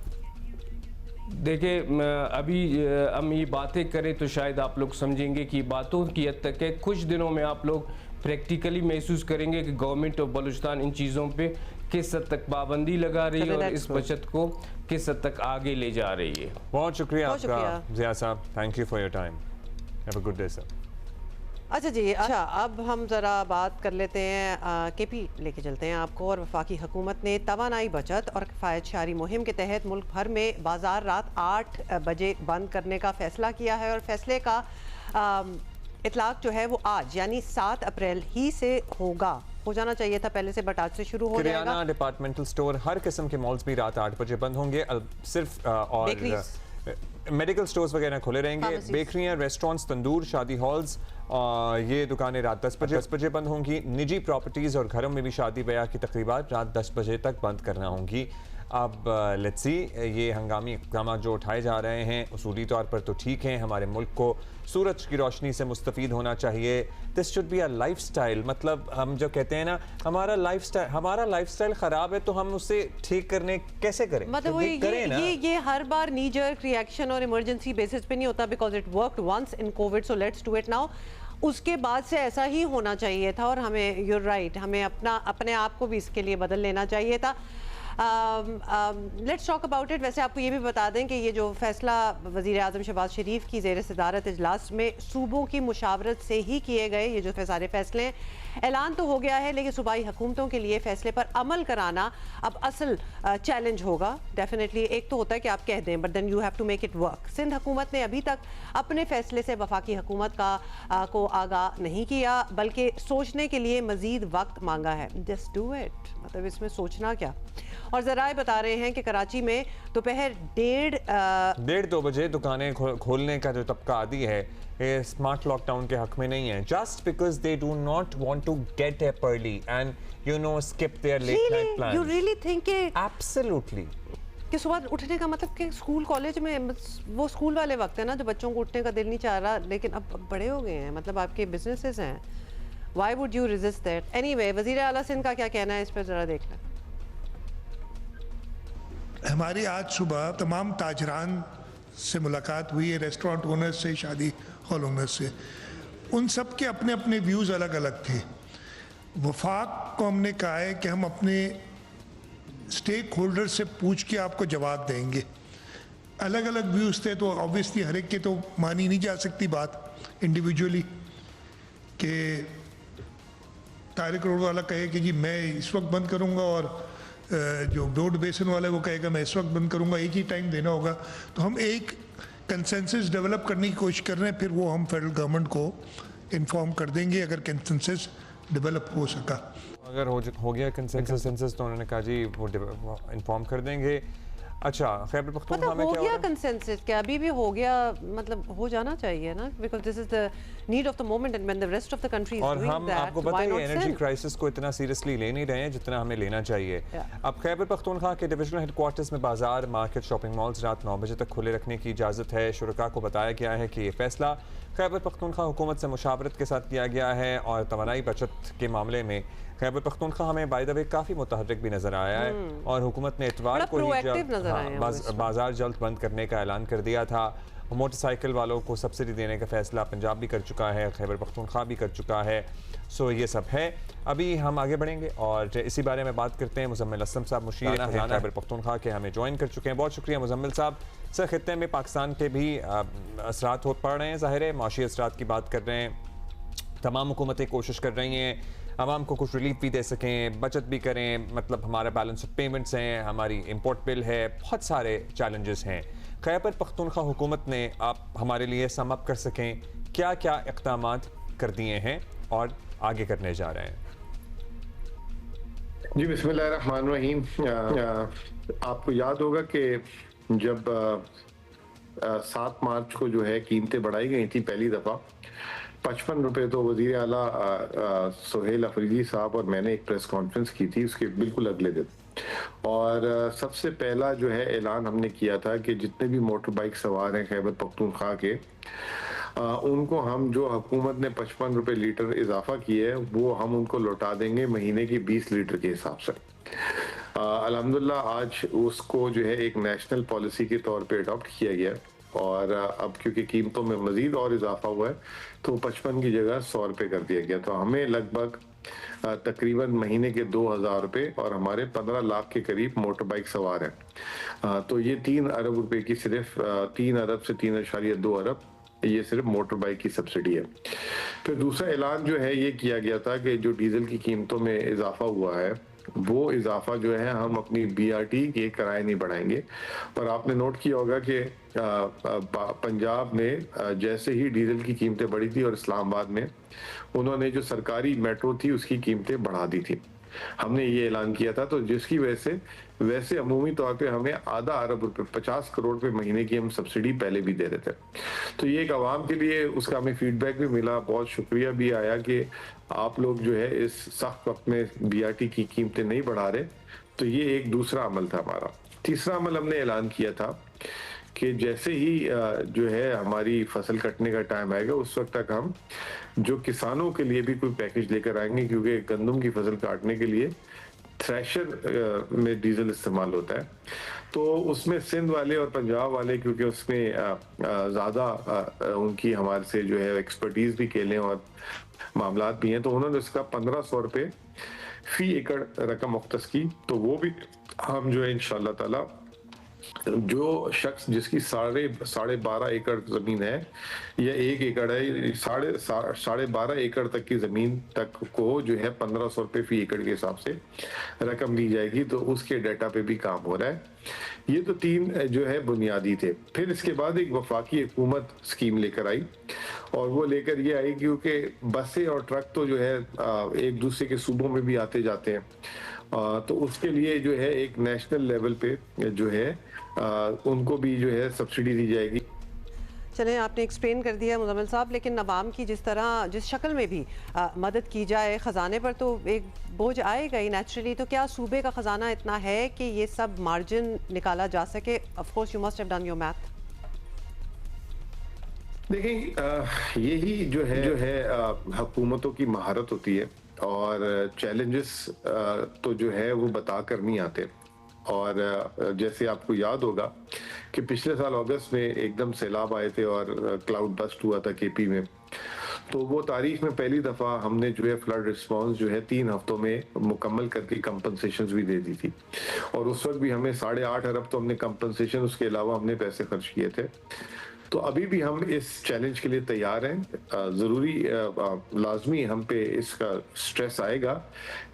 देखिए, अभी हम ये बातें करें तो शायद आप लोग समझेंगे कि बातों की हद तक है। कुछ दिनों में आप लोग प्रैक्टिकली महसूस करेंगे कि गवर्नमेंट ऑफ बलूचिस्तान इन चीज़ों पे किस हद तक पाबंदी लगा रही है और इस बचत को किस हद तक आगे ले जा रही है। बहुत शुक्रिया आपका ज़िया साहब, thank you for your time, have a good day sir. अच्छा जी, अच्छा अब हम ज़रा बात कर लेते हैं, केपी लेके चलते हैं आपको। और वफाकी हुकूमत ने तवानाई बचत और किफ़ायत शारी मुहिम के तहत मुल्क भर में बाजार रात 8 बजे बंद करने का फ़ैसला किया है, और फैसले का इतलाक जो है वो आज यानी 7 अप्रैल ही से हो जाना चाहिए था पहले से, बट आज से शुरू हो जाएगा। किराना, डिपार्टमेंटल स्टोर, हर किस्म के मॉल्स भी रात 8 बजे बंद होंगे। सिर्फ और मेडिकल स्टोर्स वगैरह खुले रहेंगे। बेकरियां, रेस्टोरेंट्स, तंदूर, शादी हॉल्स, ये दुकानें रात 10 बजे बंद होंगी। निजी प्रॉपर्टीज़ और घरों में भी शादी ब्याह की तकरीबात रात 10 बजे तक बंद करना होंगी। अब लेट्स सी, ये हंगामी इक़दाम जो उठाए जा रहे हैं उसूली तौर पर तो ठीक हैं। हमारे मुल्क को सूरज की रोशनी से मुस्तफ़ीद होना चाहिए। This should be a life style. मतलब हम जो कहते हैं ना, हमारा लाइफ स्टाइल ख़राब है तो हम उसे ठीक करने कैसे करें? मतलब ये हर बार नी जर्क रिएक्शन और इमरजेंसी बेसिस पे नहीं होता, because it worked once in Covid, so let's do it now. उसके बाद से ऐसा ही होना चाहिए था, और हमें, यूर राइट, हमें अपने आप को भी इसके लिए बदल लेना चाहिए था। Let's talk about it. वैसे आपको ये भी बता दें कि ये जो फैसला वज़ीर आज़म शहबाज शरीफ की ज़ेर सदारत इजलास में सूबों की मुशावरत से ही किए गए, ये जो सारे फैसले हैं, ऐलान तो हो गया है, लेकिन सूबाई हुकूमतों के लिए फैसले पर अमल कराना अब असल चैलेंज होगा। डेफिनेटली एक तो होता है कि आप कह दें, but then you have to make it work. Sindh हुकूमत ने अभी तक अपने फैसले से वफाकी हुकूमत को आगाह नहीं किया, बल्कि सोचने के लिए मजीद वक्त मांगा है। जस्ट डू इट, मतलब इसमें सोचना क्या। और ज़राए बता रहे हैं कि कराची में दोपहर 1:30-2 बजे दुकानें खोलने का जो तबका आदि है, ये स्मार्ट लॉकडाउन के हक में नहीं है, just because they do not want to get up early and skip their late night plans. You really think? Absolutely कि सुबह उठने का मतलब कि स्कूल कॉलेज में वो स्कूल वाले वक्त है ना, जो बच्चों को उठने का दिल नहीं चाह रहा, लेकिन अब बड़े हो गए हैं, मतलब आपके बिजनेसेस हैं, why would you resist that? Anyway, वज़ीर आला सिंध का क्या कहना है इस पर, ज़रा देख लें। हमारी आज सुबह तमाम ताजरान से मुलाकात हुई है, रेस्टोरेंट ओनर्स से, शादी हॉल ओनर्स से। उन सब के अपने अपने व्यूज़ अलग अलग थे। वफाक को हमने कहा है कि हम अपने स्टेक होल्डर से पूछ के आपको जवाब देंगे। अलग अलग व्यूज़ थे तो ऑब्वियसली हर एक के तो मानी नहीं जा सकती बात इंडिविजुअली, कि तारिक रोड वाला कहे कि जी मैं इस वक्त बंद करूंगा और जो ब्रॉड बेसिन वाला है वो कहेगा मैं इस वक्त बंद करूंगा, एक ही टाइम देना होगा। तो हम एक कंसेंसस डेवलप करने की कोशिश कर रहे हैं, फिर वो हम फेडरल गवर्नमेंट को इन्फॉर्म कर देंगे अगर कंसेंसस डेवलप हो सका। अगर हो गया कंसेंसस तो उन्होंने कहा जी वो इन्फॉर्म कर देंगे। अच्छा, खैबर पख्तूनख्वा में हो क्या गया हो रहा है? कंसेंसस क्या अभी भी हो गया, मतलब हो जाना चाहिए ना, because this is the need of the moment and when the rest of the country is और डूइंग हम दैट, आपको पता है एनर्जी क्राइसिस को इतना सीरियसली ले नहीं रहे हैं जितना हमें लेना चाहिए। अब खैबर पख्तूनख्वा के डिविजनल हेडक्वार्टर्स में बाजार, मार्केट, शॉपिंग मॉल्स रात 9 बजे तक खुले रखने की इजाज़त है। शुरका को बताया गया है कि ये फैसला खैबर पख्तूनख्वा हुकूमत से मुशावरत के साथ किया गया है और तवानाई बचत के मामले में खैबर पख्तूनख्वा हमें बाय द वे काफ़ी मुतहर्रिक भी नज़र आया है और हुकूमत ने इतवार को ही बाजार जल्द बंद करने का ऐलान कर दिया था। मोटरसाइकिल वालों को सब्सिडी देने का फैसला पंजाब भी कर चुका है, खैबर पख्तूनख्वा भी कर चुका है। सो ये सब है। अभी हम आगे बढ़ेंगे और इसी बारे में बात करते हैं। मुजम्मिल असलम साहब मुशीर खैबर पख्तूनख्वा के हमें ज्वाइन कर चुके हैं। बहुत शुक्रिया मुजम्मिल साहब। सर, खित्ते में पाकिस्तान के भी असरात हो पड़ रहे हैं, ज़ाहिर है माशी असरात की बात कर रहे हैं। तमाम हुकूमतें कोशिश कर रही हैं आवाम को कुछ रिलीफ भी दे सकें, बचत भी करें, मतलब हमारा बैलेंस ऑफ पेमेंट्स हैं, हमारी इंपोर्ट बिल है, बहुत सारे चैलेंजेस हैं। खैबर पख्तूनख्वा हुकूमत ने आप हमारे लिए सम अप कर सकें क्या क्या इक़दामात कर दिए हैं और आगे करने जा रहे हैं? जी बिस्मिल्लाहिर्रहमानिर्रहीम। आपको याद होगा कि जब 7 मार्च को जो है कीमतें बढ़ाई गई थी पहली दफ़ा 55 रुपए, तो वज़ीर आला सुहेल अफरीदी साहब और मैंने एक प्रेस कॉन्फ्रेंस की थी उसके बिल्कुल अगले दिन, और सबसे पहला जो है ऐलान हमने किया था कि जितने भी मोटर बाइक सवार हैं खैबर पख्तूनख्वा के, उनको हम जो हुकूमत ने 55 रुपए लीटर इजाफा किए है वो हम उनको लौटा देंगे महीने की 20 लीटर के हिसाब से। अल्हम्दुलिल्लाह आज उसको जो है एक नेशनल पॉलिसी के तौर पे अडॉप्ट किया गया और अब क्योंकि कीमतों में मजीद और इजाफा हुआ है तो 55 की जगह 100 रुपये कर दिया गया। तो हमें लगभग तकरीबन महीने के 2000 रुपये और हमारे 15 लाख के करीब मोटर बाइक सवार हैं। तो ये 3 अरब रुपए की सिर्फ 3 अरब से 3.2 अरब ये सिर्फ मोटर बाइक की सब्सिडी है। फिर दूसरा ऐलान जो है ये किया गया था कि जो डीजल की कीमतों में इजाफा हुआ है वो इजाफा जो है हम अपनी BRT के किराए नहीं बढ़ाएंगे। पर आपने नोट किया होगा कि पंजाब में जैसे ही डीजल की कीमतें बढ़ी थी और इस्लामाबाद में उन्होंने जो सरकारी मेट्रो थी उसकी कीमतें बढ़ा दी थी, हमने ये ऐलान किया था। तो जिसकी वजह से वैसे अमूमी तौर पे हमें आधा अरब रुपए 50 करोड़ रुपए महीने की हम सब्सिडी पहले भी दे रहे थे। तो ये एक आवाम के लिए उसका हमें फीडबैक भी मिला, बहुत शुक्रिया भी आया कि आप लोग जो है इस सख्त वक्त में BRT की कीमतें नहीं बढ़ा रहे। तो ये एक दूसरा अमल था हमारा। तीसरा अमल हमने ऐलान किया था कि जैसे ही जो है हमारी फसल कटने का टाइम आएगा उस वक्त तक हम जो किसानों के लिए भी कोई पैकेज लेकर आएंगे, क्योंकि गंदम की फसल काटने के लिए थ्रेशर में डीजल इस्तेमाल होता है। तो उसमें सिंध वाले और पंजाब वाले क्योंकि उसमें ज़्यादा उनकी हमारे से जो है एक्सपर्टीज भी खेलें और मामलात भी हैं, तो उन्होंने उसका 1500 रुपये फी एकड़ रकम मुख्तस की। तो वो भी हम जो है इंशाअल्लाह ताला जो शख्स जिसकी 12.5 एकड़ जमीन है या 1 एकड़ है, 12.5 एकड़ तक की जमीन तक को जो है 1500 रुपये फी एकड़ के हिसाब से रकम दी जाएगी। तो उसके डाटा पे भी काम हो रहा है। ये तो 3 जो है बुनियादी थे। फिर इसके बाद एक वफाकी हुकूमत स्कीम लेकर आई और वो लेकर ये आई क्योंकि बसें और ट्रक तो जो है एक दूसरे के सूबों में भी आते जाते हैं, तो उसके लिए जो है एक नेशनल लेवल पे जो है उनको भी जो है सब्सिडी दी जाएगी। चलें, आपने एक्सप्लेन कर दिया मुजम्मिल साहब, लेकिन अवाम की जिस शक्ल में भी मदद की जाए ख़जाने पर तो एक बोझ आएगा ही नेचुरली। तो क्या सूबे का ख़जाना इतना है कि ये सब मार्जिन निकाला जा सके? Of course you must have done your math. देखें, यही जो है हुकूमतों की महारत होती है और चैलेंजेस तो जो है वो बता कर नहीं आते। और जैसे आपको याद होगा कि पिछले साल अगस्त में एकदम सैलाब आए थे और क्लाउड बस्ट हुआ था KP में, तो वो तारीख में पहली दफ़ा हमने जो है फ्लड रिस्पांस जो है 3 हफ्तों में मुकम्मल करके कंपनसेशंस भी दे दी थी। और उस वक्त भी हमें 8.5 अरब तो हमने कंपनसेशन, उसके अलावा हमने पैसे खर्च किए थे। तो अभी भी हम इस चैलेंज के लिए तैयार हैं। ज़रूरी लाजमी हम पे इसका स्ट्रेस आएगा,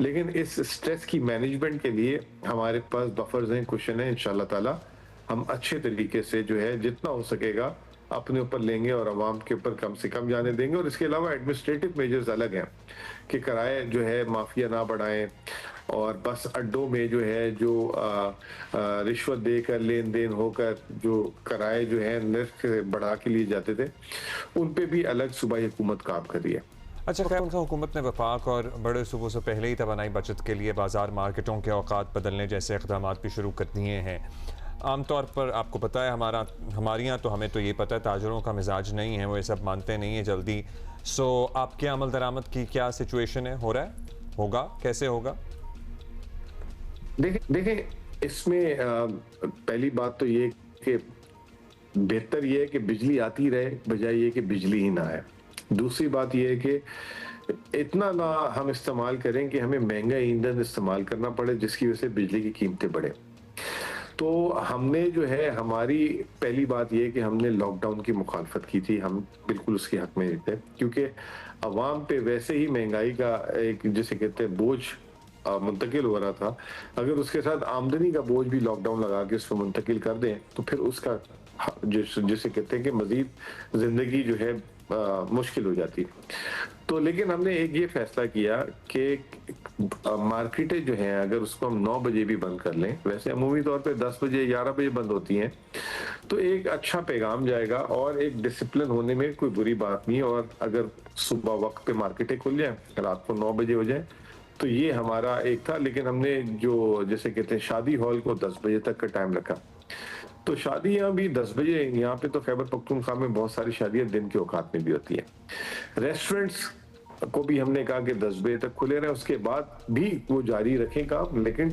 लेकिन इस स्ट्रेस की मैनेजमेंट के लिए हमारे पास बफर्स हैं, कुशन है। इंशाल्लाह ताला हम अच्छे तरीके से जो है जितना हो सकेगा अपने ऊपर लेंगे और आवाम के ऊपर कम से कम जाने देंगे। और इसके अलावा एडमिनिस्ट्रेटिव मेजर्स अलग हैं कि किराए जो है माफिया ना बढ़ाएं, और बस अड्डों में जो है जो रिश्वत देकर लेन देन होकर जो किराए जो है निर्ख बढ़ा के लिए जाते थे, उन पे भी अलग सूबाई हुकूमत काम कर रही है। अच्छा, खैर उनका हुकूमत ने वफाक और बड़े सूबों से पहले ही तवानाई बचत के लिए बाजार मार्केटों के औकात बदलने जैसे इक़दाम भी शुरू कर दिए हैं। आमतौर पर आपको पता है हमारे यहाँ तो हमें तो ये पता है ताजरों का मिजाज नहीं है, वो ये सब मानते नहीं है जल्दी। सो आपके अमल दरामद की क्या सिचुएशन है, हो रहा है, होगा, कैसे होगा? देखें इसमें पहली बात तो ये कि बेहतर ये है कि बिजली आती रहे बजाय ये कि बिजली ही ना आए। दूसरी बात ये है कि इतना ना हम इस्तेमाल करें कि हमें महंगा ईंधन इस्तेमाल करना पड़े जिसकी वजह से बिजली की कीमतें बढ़े। तो हमने जो है, हमारी पहली बात ये कि हमने लॉकडाउन की मुखालफत की थी, हम बिल्कुल उसके हक में थे, क्योंकि अवाम पे वैसे ही महंगाई का एक जिसे कहते हैं बोझ मुंतकिल हो रहा था। अगर उसके साथ आमदनी का बोझ भी लॉकडाउन लगा के उसको मुंतकिल कर दें तो फिर उसका जिसे कहते हैं कि मजीद जिंदगी जो है मुश्किल हो जाती है। तो लेकिन हमने एक ये फैसला किया कि मार्केटें जो हैं अगर उसको हम 9 बजे भी बंद कर लें, वैसे अमूमी तौर पे 10 बजे 11 बजे बंद होती हैं, तो एक अच्छा पैगाम जाएगा और एक डिसिप्लिन होने में कोई बुरी बात नहीं। और अगर सुबह वक्त पे मार्केटें खुल जाएं, रात को 9 बजे हो जाए, तो ये हमारा एक था। लेकिन हमने जो जैसे कहते हैं शादी हॉल को 10 बजे तक का टाइम रखा, तो शादियां भी 10 बजे, यहाँ पे तो खैबर पख्तूनख्वा में बहुत सारी शादियां दिन के औकात में भी होती है। रेस्टोरेंट्स को भी हमने कहा कि 10 बजे तक खुले रहे, उसके बाद भी वो जारी रखें काम, लेकिन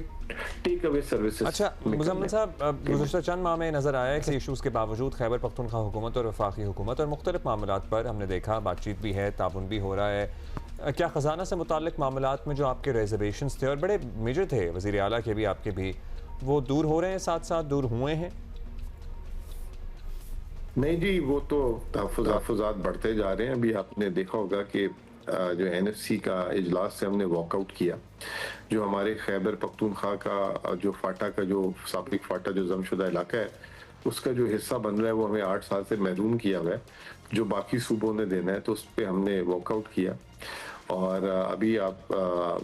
टेक अवे सर्विसेज। अच्छा मुजम्मिल साहब, गुज़श्ता चंद माह में नजर आया कि इशूज़ के बावजूद खैबर पख्तूनख्वा हुकूमत और वफाकी हुकूमत और मुख्तलिफ मामलात पर हमने देखा बातचीत भी है, ताउन भी हो रहा है। क्या खजाना से मुताल्लिक मामलात में जो आपके रिजर्वेशंस थे और बड़े मेजर थे, वज़ीर आला के भी आपके भी, वो दूर हो रहे हैं, साथ साथ दूर हुए हैं? नहीं जी, वो तो तहफ़्फ़ुज़ात बढ़ते जा रहे हैं। अभी आपने देखा होगा कि जो NFC का इजलास से हमने वॉकआउट किया, जो हमारे खैबर पख्तूनख्वा का जो फाटा का जो साबिक फाटा जो जमशुदा इलाका है उसका जो हिस्सा बन रहा है वो हमें 8 साल से महरूम किया हुआ है, जो बाकी सूबों ने देना है, तो उस पर हमने वॉकआउट किया। और अभी आप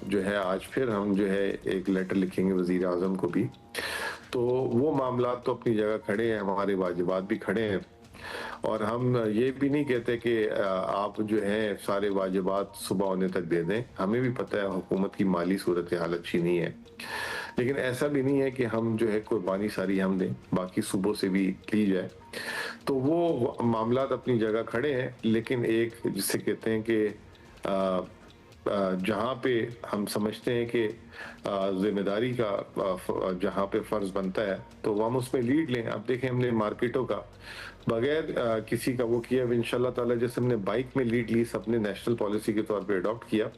जो है आज फिर हम जो है एक लेटर लिखेंगे वज़ीर आज़म को भी। तो वो मामला तो अपनी जगह खड़े हैं, हमारे वाजिबात भी खड़े हैं, और हम ये भी नहीं कहते कि आप जो है सारे वाजिबात सुबह होने तक दे दें। हमें भी पता है हुकूमत की माली सूरत हाल अच्छी नहीं है, लेकिन ऐसा भी नहीं है कि हम जो है कुर्बानी सारी हम दें, बाकी सूबों से भी ली जाए। तो वो मामलात अपनी जगह खड़े हैं, लेकिन एक जिसे कहते हैं कि जहाँ पे हम समझते हैं कि जिम्मेदारी का जहाँ पे फर्ज बनता है तो हम उसमें लीड लें। अब देखें हमने मार्केटों का बगैर किसी का वो किया, इंशाल्लाह ताला जैसे हमने बाइक में लीड ली, सबने नेशनल पॉलिसी के तौर पे अडॉप्ट किया।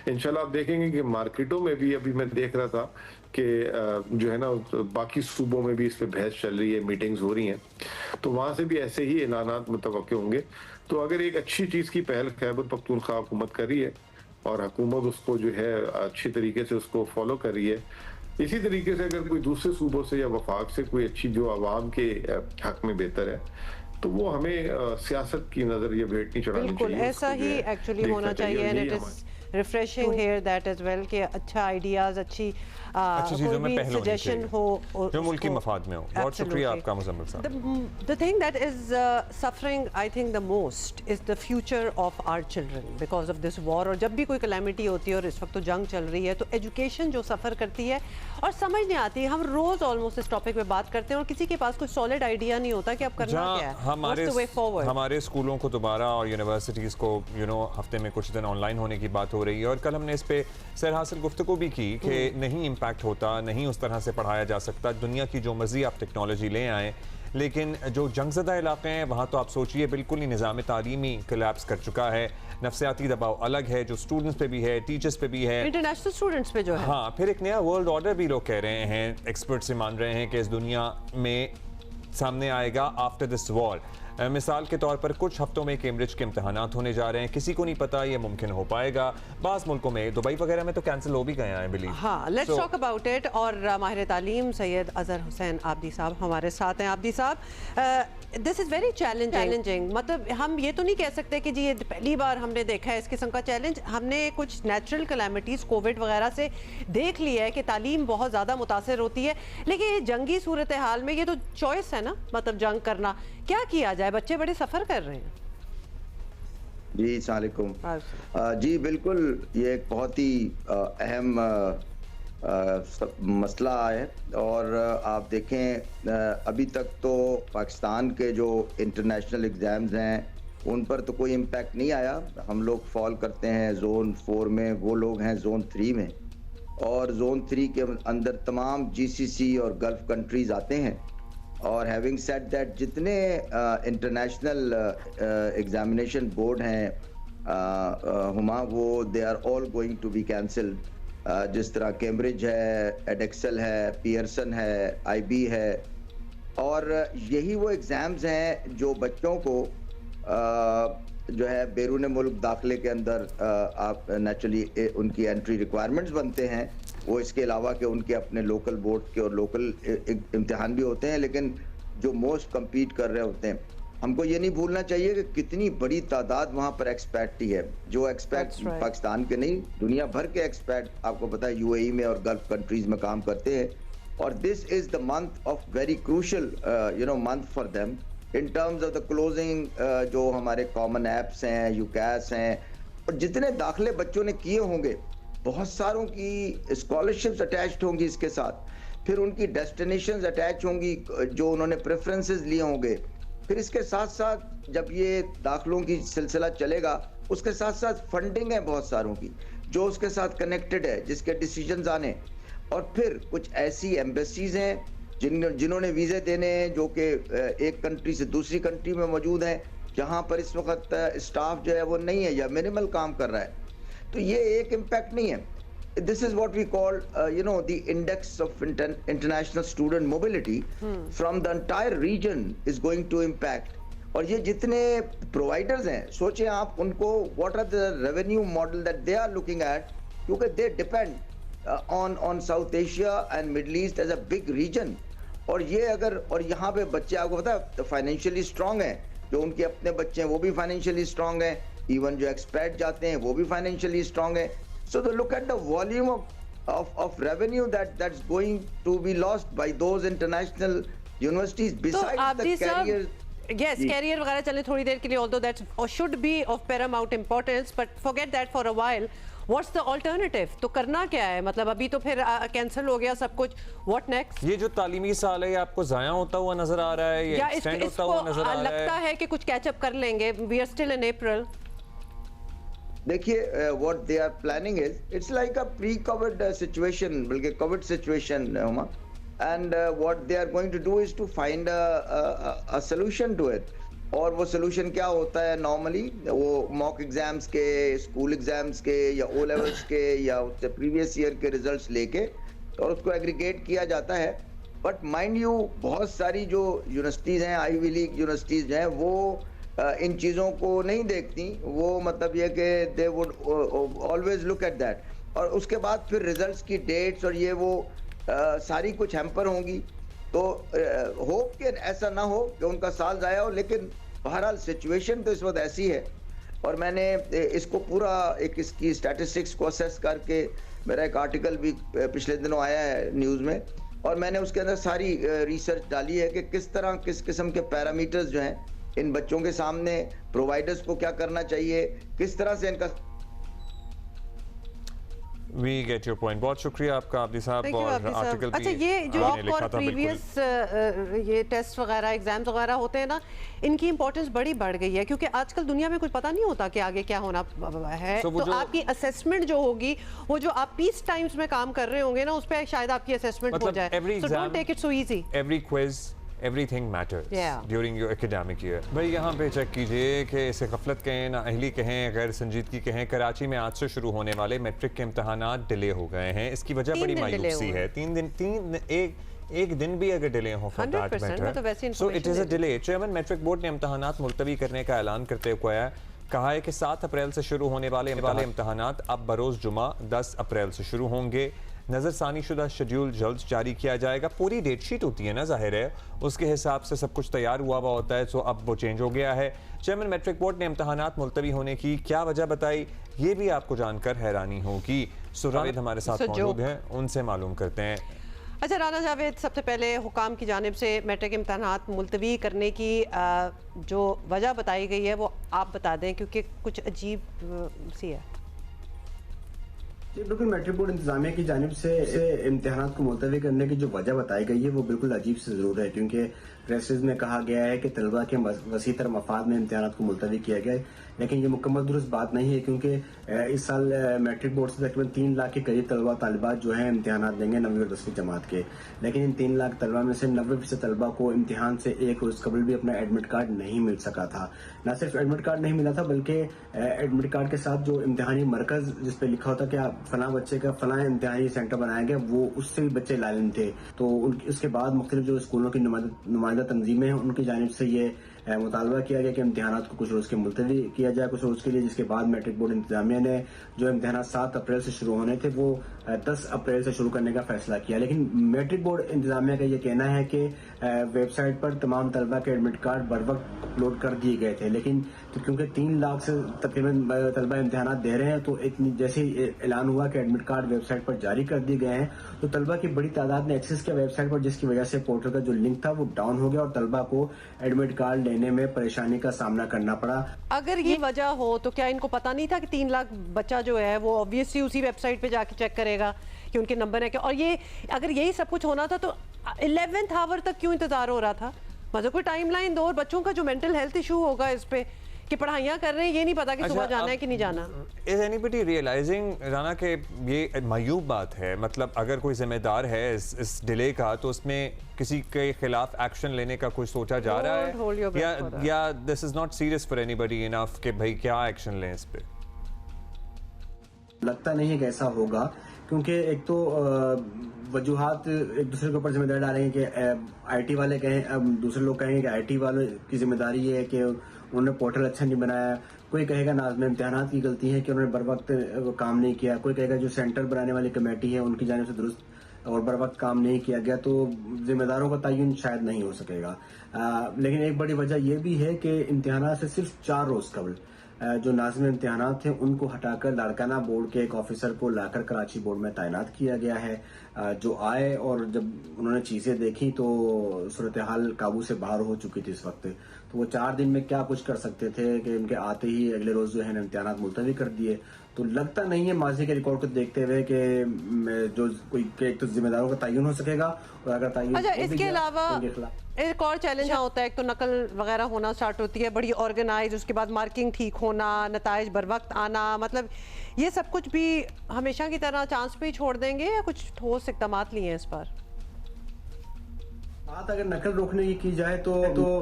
इंशाल्लाह आप देखेंगे कि मार्केटों में भी, अभी मैं देख रहा था कि जो है ना बाकी सूबों में भी इस पे बहस चल रही है, मीटिंग्स हो रही हैं, तो वहाँ से भी ऐसे ही ऐलानात मुतवक्के होंगे। तो अगर एक अच्छी चीज़ की पहल खैबर पख्तूनख्वा हुकूमत कर रही है और हुकूमत उसको जो है अच्छी तरीके से उसको फॉलो कर रही है, इसी तरीके से अगर कोई दूसरे सूबों से या वफाक से कोई अच्छी जो आवाम के हक में बेहतर है, तो वो हमें सियासत की नजर ये भेंट नहीं चढ़ानी चाहिए। ऐसा ही एक्चुअली होना चाहिए। And it is refreshing here that as well कि अच्छा आइडियाज, अच्छी चीजों में पहल सजेशन हो जो मुल्की मफाद में हो। बहुत शुक्रिया आपका मुजम्मिल साहब। The thing that is suffering I think the most is the future of our children because of this war। और जब भी कोई कैलेमिटी होती है, और इस वक्त तो जंग चल रही है, तो एजुकेशन जो सफ़र करती है और समझ नहीं आती। हम रोज़ ऑलमोस्ट इस टॉपिक पे बात करते हैं और किसी के पास कोई सॉलिड आइडिया नहीं होता कि अब करना क्या है। हमारे स्कूलों को दोबारा और यूनिवर्सिटीज़ को हफ्ते में कुछ दिन ऑनलाइन होने की बात हो रही है, और कल हमने इस पे सर हासिल गुफ्तगू भी की कि नहीं इम्पैक्ट होता, नहीं उस तरह से पढ़ाया जा सकता। दुनिया की जो मर्जी आप टेक्नोलॉजी ले आएँ, लेकिन जो जंगज़दा इलाके हैं वहाँ तो आप सोचिए बिल्कुल ही निज़ाम तालीमी कोलैप्स कर चुका है। नफ्सियाती दबाव अलग है जो स्टूडेंट्स पे भी है, टीचर्स पे भी है, इंटरनेशनल स्टूडेंट्स पे जो है। हाँ, फिर एक नया वर्ल्ड ऑर्डर भी लोग कह रहे हैं, एक्सपर्ट से मान रहे हैं कि इस दुनिया में सामने आएगा आफ्टर दिस वॉर। मिसाल के तौर पर कुछ हफ्तों में कैम्ब्रिज के इम्तहानात होने जा रहे हैं, किसी को नहीं पता ये मुमकिन हो पाएगा। बाज़ मुल्कों में, दुबई वगैरह में तो कैंसिल हो भी गए हैं बिलीव। हाँ, लेट्स टॉक अबाउट इट। और माहिर तालीम सैयद अजहर हुसैन आबदी साहब हमारे साथ हैं। आबदी साहब, दिस इज़ वेरी चैलेंजिंग। मतलब हम ये तो नहीं कह सकते कि जी ये पहली बार हमने देखा है इस किस्म का चैलेंज। हमने कुछ नेचुरल कैलामिटीज़ कोविड वगैरह से देख लिया है कि तालीम बहुत ज़्यादा मुतासर होती है, लेकिन ये जंगी सूरत हाल में ये तो चॉइस है ना, मतलब जंग करना। क्या किया जाए, बच्चे बड़े सफ़र कर रहे हैं। जी अस्सलाम वालेकुम। जी बिल्कुल, ये एक बहुत ही अहम मसला है। और आप देखें अभी तक तो पाकिस्तान के जो इंटरनेशनल एग्ज़ाम्स हैं उन पर तो कोई इम्पैक्ट नहीं आया। हम लोग फॉल करते हैं जोन 4 में, वो लोग हैं जोन 3 में। और जोन 3 के अंदर तमाम GCC और गल्फ कंट्रीज आते हैं। और हैविंग सेड दैट जितने इंटरनेशनल एग्जामिनेशन बोर्ड हैं हुमा, वो they are all going to be cancelled. जिस तरह कैम्ब्रिज है, एडेक्सल है, पियर्सन है, IB है। और यही वो एग्ज़ाम्स हैं जो बच्चों को जो है बैरून मुल्क दाखिले के अंदर आप नेचुरली उनकी एंट्री रिक्वायरमेंट्स बनते हैं। वो इसके अलावा कि उनके अपने लोकल बोर्ड के और लोकल इम्तिहान भी होते हैं, लेकिन जो मोस्ट कम्पीट कर रहे होते हैं। हमको ये नहीं भूलना चाहिए कि कितनी बड़ी तादाद वहाँ पर एक्सपैट ही है, जो एक्सपैट पाकिस्तान के नहीं दुनिया भर के एक्सपैट आपको पता है UAE में और गल्फ कंट्रीज में काम करते हैं। और this is the month of very crucial month for them in terms of the closing. जो हमारे कॉमन ऐप्स हैं, UCAS हैं, और जितने दाखिले बच्चों ने किए होंगे, बहुत सारों की स्कॉलरशिप्स अटैच्ड होंगी इसके साथ। फिर उनकी डेस्टिनेशंस अटैच होंगी जो उन्होंने प्रेफरेंसेस लिए होंगे। फिर इसके साथ साथ जब ये दाखिलों की सिलसिला चलेगा, उसके साथ साथ फंडिंग है बहुत सारों की जो उसके साथ कनेक्टेड है, जिसके डिसीजंस आने। और फिर कुछ ऐसी एम्बेसीज हैं जिन्होंने वीज़े देने हैं, जो कि एक कंट्री से दूसरी कंट्री में मौजूद हैं, जहाँ पर इस वक्त स्टाफ जो है वो नहीं है या मिनिमल काम कर रहा है। तो ये एक इम्पैक्ट नहीं है। This is what we call, the index of international student mobility from the entire region is going to impact. और ये जितने providers हैं, सोचें आप उनको, what are the revenue model that they are looking at, क्योंकि they depend on South Asia and Middle East as a big region. और ये अगर, और यहाँ पे बच्चे आपको पता है फाइनेंशियली स्ट्रांग हैं, जो उनके अपने बच्चे हैं वो भी फाइनेंशियली स्ट्रांग हैं, इवन जो एक्सपैट जाते हैं वो भी फाइनेंशियली स्ट्रांग हैं। So to look at the volume of revenue that's going to be lost by those international universities besides the careers. Yes, career वगैरह चले थोड़ी देर के लिए, although that should be of paramount importance, but forget that for a while. What's the alternative? तो करना क्या है? मतलब अभी तो फिर कैंसिल हो गया सब कुछ, what next? ये जो तालीमी साल है ये आपको जाया होता हुआ नजर आ रहा है, ये एक्सटेंड होता हुआ नजर आ रहा है? लगता है कि कुछ कैचअप कर लेंगे। We are still in April. देखिए what they are planning is it's like a pre-COVID situation, बल्कि COVID situation Huma, and what they are going to do is to find a solution to it. और वो solution क्या होता है normally, वो mock exams के, school exams के या O levels के या उससे प्रीवियस ईयर के रिजल्ट्स लेके और उसको एग्रीगेट किया जाता है। बट माइंड यू, बहुत सारी जो यूनिवर्सिटीज़ हैं, आईवी लीग यूनिवर्सिटीज़ जो हैं, वो इन चीज़ों को नहीं देखती। वो मतलब ये कि they would always look at that. और उसके बाद फिर रिजल्ट्स की डेट्स और ये वो सारी कुछ हैम्पर होंगी। तो होप कि ऐसा ना हो कि उनका साल ज़ाया हो, लेकिन बहरहाल सिचुएशन तो इस वक्त ऐसी है। और मैंने इसको पूरा एक इसकी स्टैटिस्टिक्स को असेस करके, मेरा एक आर्टिकल भी पिछले दिनों आया है न्यूज़ में, और मैंने उसके अंदर सारी रिसर्च डाली है कि किस तरह, किस किस्म के पैरामीटर्स जो हैं इन बच्चों के सामने, प्रोवाइडर्स को क्या करना चाहिए, किस तरह से इनका। We get your point. बहुत शुक्रिया आपका आबदी साहब। और आर्टिकल भी अच्छा, ये जो मॉक और प्रीवियस ये टेस्ट वगैरह, एग्जाम्स वगैरह होते हैं ना, इनकी इंपॉर्टेंस बड़ी बढ़ गई है, क्योंकि आजकल दुनिया में कुछ पता नहीं होता कि आगे क्या होना है। तो आपकी असेसमेंट जो होगी, वो जो आप पीस टाइम्स में काम कर रहे होंगे ना, उस पर शायद आपकी असेसमेंट हो जाए। So don't take it so easy. Every quiz, everything matters during your academic year. भाई यहाँ पे चेक कीजिए कि इसे गफलत कहें, नाअहली कहें, गैर संजीदगी कहें, कराची में आज से शुरू होने वाले मैट्रिक के इम्तहानात डिले हो गए हैं। इसकी वजह बड़ी मायूसी है। एक दिन भी अगर डिले हो फॉर दैट 100% मैं तो वैसे matter, so it is a information delay. Chairman matric board ने इम्तहानात मुलतवी करने का ऐलान करते हुए कहा है कि 7 अप्रैल से शुरू होने वाले इम्तहानात अब बरोज़ जुमा 10 अप्रैल से शुरू होंगे। नज़रसानी शुदा शेड्यूल जल्द जारी किया जाएगा। पूरी डेट शीट होती है ना, जाहिर है उसके हिसाब से सब कुछ तैयार हुआ होता है, सो अब वो चेंज हो गया है। चेयरमैन मैट्रिक बोर्ड ने इम्तहानात मुलतवी होने की क्या वजह बताई, ये भी आपको जानकर हैरानी होगी। सुरावेद हमारे साथ मौजूद हैं, उनसे मालूम करते हैं। अच्छा राना जावेद, सबसे पहले हुकाम की जानिब से मैट्रिक इम्तहानात मुलतवी करने की जो वजह बताई गई है वो आप बता दें, क्योंकि कुछ अजीब सी है। जी बिल्कुल, मैट्रिक बोर्ड इंतजामिया की जानिब से इम्तहानात को मुलतवी करने की जो वजह बताई गई है वो बिल्कुल अजीब से ज़रूर है, क्योंकि प्रेसेस में कहा गया है कि तलबा के वसीतर मफाद में इम्तहानात को मुलतवी किया गया है, लेकिन ये मुकम्मल दुरुस्त बात नहीं है, क्योंकि इस साल मैट्रिक बोर्ड से तकरीबन 3 लाख के करीब तलबा तालिबात जो हैं इम्तहानात देंगे 9वीं और 10वीं जमात के, लेकिन इन 3 लाख तलबा में से 90% तलबा को इम्तिहान से एक रोज़ कबल भी अपना एडमिट कार्ड नहीं मिल सका था। न सिर्फ एडमिट कार्ड नहीं मिला था, बल्कि एडमिट कार्ड के साथ जो इम्तिहानी मरकज़ जिस पे लिखा होता कि आप फलां बच्चे का फलां इम्तिहानी सेंटर बनाया गया, वो उससे भी बच्चे लालिम थे। तो उसके बाद मुख्तलिफ जो स्कूलों की नुमाइंदा तंजीमें हैं उनकी जानिब से ये मुतालबा किया गया कि इम्तिहानात को कुछ रोज़ के मुलतवी किया जाए कुछ रोज़ के लिए, जिसके बाद मैट्रिक बोर्ड इंतजामिया ने जो इम्तिहानात 7 अप्रैल से शुरू होने थे वो 10 अप्रैल से शुरू करने का फैसला किया। लेकिन मैट्रिक बोर्ड इंतजामिया का ये कहना है कि वेबसाइट पर तमाम तलबा के एडमिट कार्ड बर वक्त अपलोड कर दिए गए थे, लेकिन तो क्योंकि 3 लाख से तकरीबन तलबा इम्तिहानात दे रहे हैं, तो इतनी जैसे ही ऐलान हुआ कि एडमिट कार्ड वेबसाइट पर जारी कर दिए गए हैं, तो तलबा की बड़ी तादाद ने एक्सेस किया वेबसाइट पर, जिसकी वजह से पोर्टल का जो लिंक था वो डाउन हो गया और तलबा को एडमिट कार्ड लेने में परेशानी का सामना करना पड़ा। अगर ये वजह हो तो क्या इनको पता नहीं था कि 3 लाख बच्चा जो है वो ऑब्वियसली उसी वेबसाइट पे जाके चेक करेगा कि उनके नंबर है क्या? और ये अगर यही सब कुछ होना था तो 11th आवर तक क्यों इंतजार हो रहा था? मतलब कोई टाइमलाइन दो, और बच्चों का जो मेंटल हेल्थ इशू होगा इस पे कि पढ़ाइयाँ कर रहे हैं, ये नहीं पता कि सुबह जाना है कि नहीं जाना। इज एनीबडी रियलाइजिंग राना के ये मायूब बात है? मतलब अगर कोई जिम्मेदार है इस डिले का, तो उसमें किसी के खिलाफ एक्शन लेने का कुछ सोचा जा रहा है, या this is not serious for anybody enough कि भाई क्या एक्शन लें इस पे? लगता नहीं है कि ऐसा होगा, क्योंकि एक तो वजूहात एक दूसरे के ऊपर जिम्मेदारी डालेंगे कि आईटी वाले कहें, दूसरे लोग कहेंगे कि आईटी वालों की जिम्मेदारी है कि उन्होंने पोर्टल अच्छा नहीं बनाया, कोई कहेगा नाज़िम इम्तिहानात की गलती है कि उन्होंने बर वक्त काम नहीं किया, कोई कहेगा जो सेंटर बनाने वाली कमेटी है उनकी जानिब से दुरुस्त और बर वक्त काम नहीं किया गया, तो जिम्मेदारों का तयन शायद नहीं हो सकेगा। लेकिन एक बड़ी वजह यह भी है कि इम्तिहानात से सिर्फ 4 रोज़ कबल जो नाज़िम इम्तिहानात थे उनको हटाकर लाड़काना बोर्ड के एक ऑफिसर को लाकर कराची बोर्ड में तैनात किया गया है। जो आए और जब उन्होंने चीज़ें देखी तो सूरत हाल काबू से बाहर हो चुकी थी इस वक्त, तो वो 4 दिन में क्या कुछ कर सकते थे कि उनके आते ही अगले रोज़ जो है इम्तिहानात मुलतवी कर दिए। तो लगता नहीं है माजी के रिकॉर्ड को देखते हुए कि जो कोई एक तो जिम्मेदारों का तयन हो सकेगा, और अगर तयन अच्छा इसके अलावा एक और चैलेंज होता है, एक तो नकल वगैरह होना स्टार्ट होती है बड़ी ऑर्गेनाइज, उसके बाद मार्किंग ठीक होना, नताइज बर वक्त आना, मतलब ये सब कुछ भी हमेशा की तरह चांस पे ही छोड़ देंगे या कुछ ठोस इक़दाम लिए हैं इस पर? बात अगर नकल रोकने की जाए तो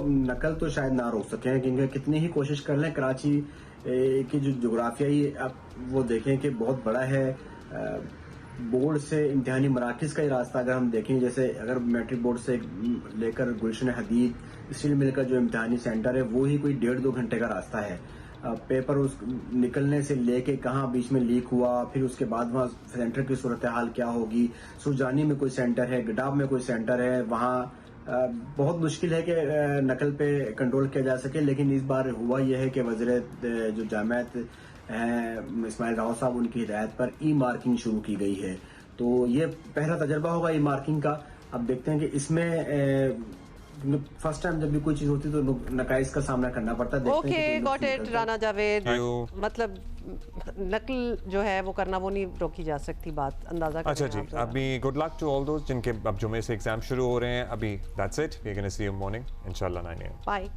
नकल तो शायद ना रोक सकें, क्योंकि कितनी ही कोशिश कर लें, कराची की जो जोग्राफियाई आप वो देखें कि बहुत बड़ा है। बोर्ड से इम्तिहानी मराकज़ का ही रास्ता अगर हम देखें, जैसे अगर मैट्रिक बोर्ड से लेकर गुलशन हदीद स्टील मिल का जो इम्तिहानी सेंटर है वो ही कोई 1.5-2 घंटे का रास्ता है। पेपर उस निकलने से लेके कहाँ बीच में लीक हुआ, फिर उसके बाद वहाँ सेंटर की सूरत हाल क्या होगी, सुरजानी में कोई सेंटर है, गडाब में कोई सेंटर है, वहाँ बहुत मुश्किल है कि नकल पे कंट्रोल किया जा सके। लेकिन इस बार हुआ यह है कि वज़ीर जो जामियात हैं इस्माइल राव साहब, उनकी हिदायत पर ई मार्किंग शुरू की गई है, तो ये पहला तजर्बा होगा ई मार्किंग का। अब देखते हैं कि इसमें फर्स्ट टाइम जब भी कोई चीज होती है तो नकाइज का सामना करना पड़ता है। Okay got it Rana Javed, मतलब नकल जो है वो करना वो नहीं रोकी जा सकती, बात अंदाजा। अच्छा जी, अभी गुड लक टू ऑल दोस्त जिनके अब जुमे से एग्जाम शुरू हो रहे हैं। अभी that's it, we are gonna see you morning इंशाल्लाह 9 AM। बाय।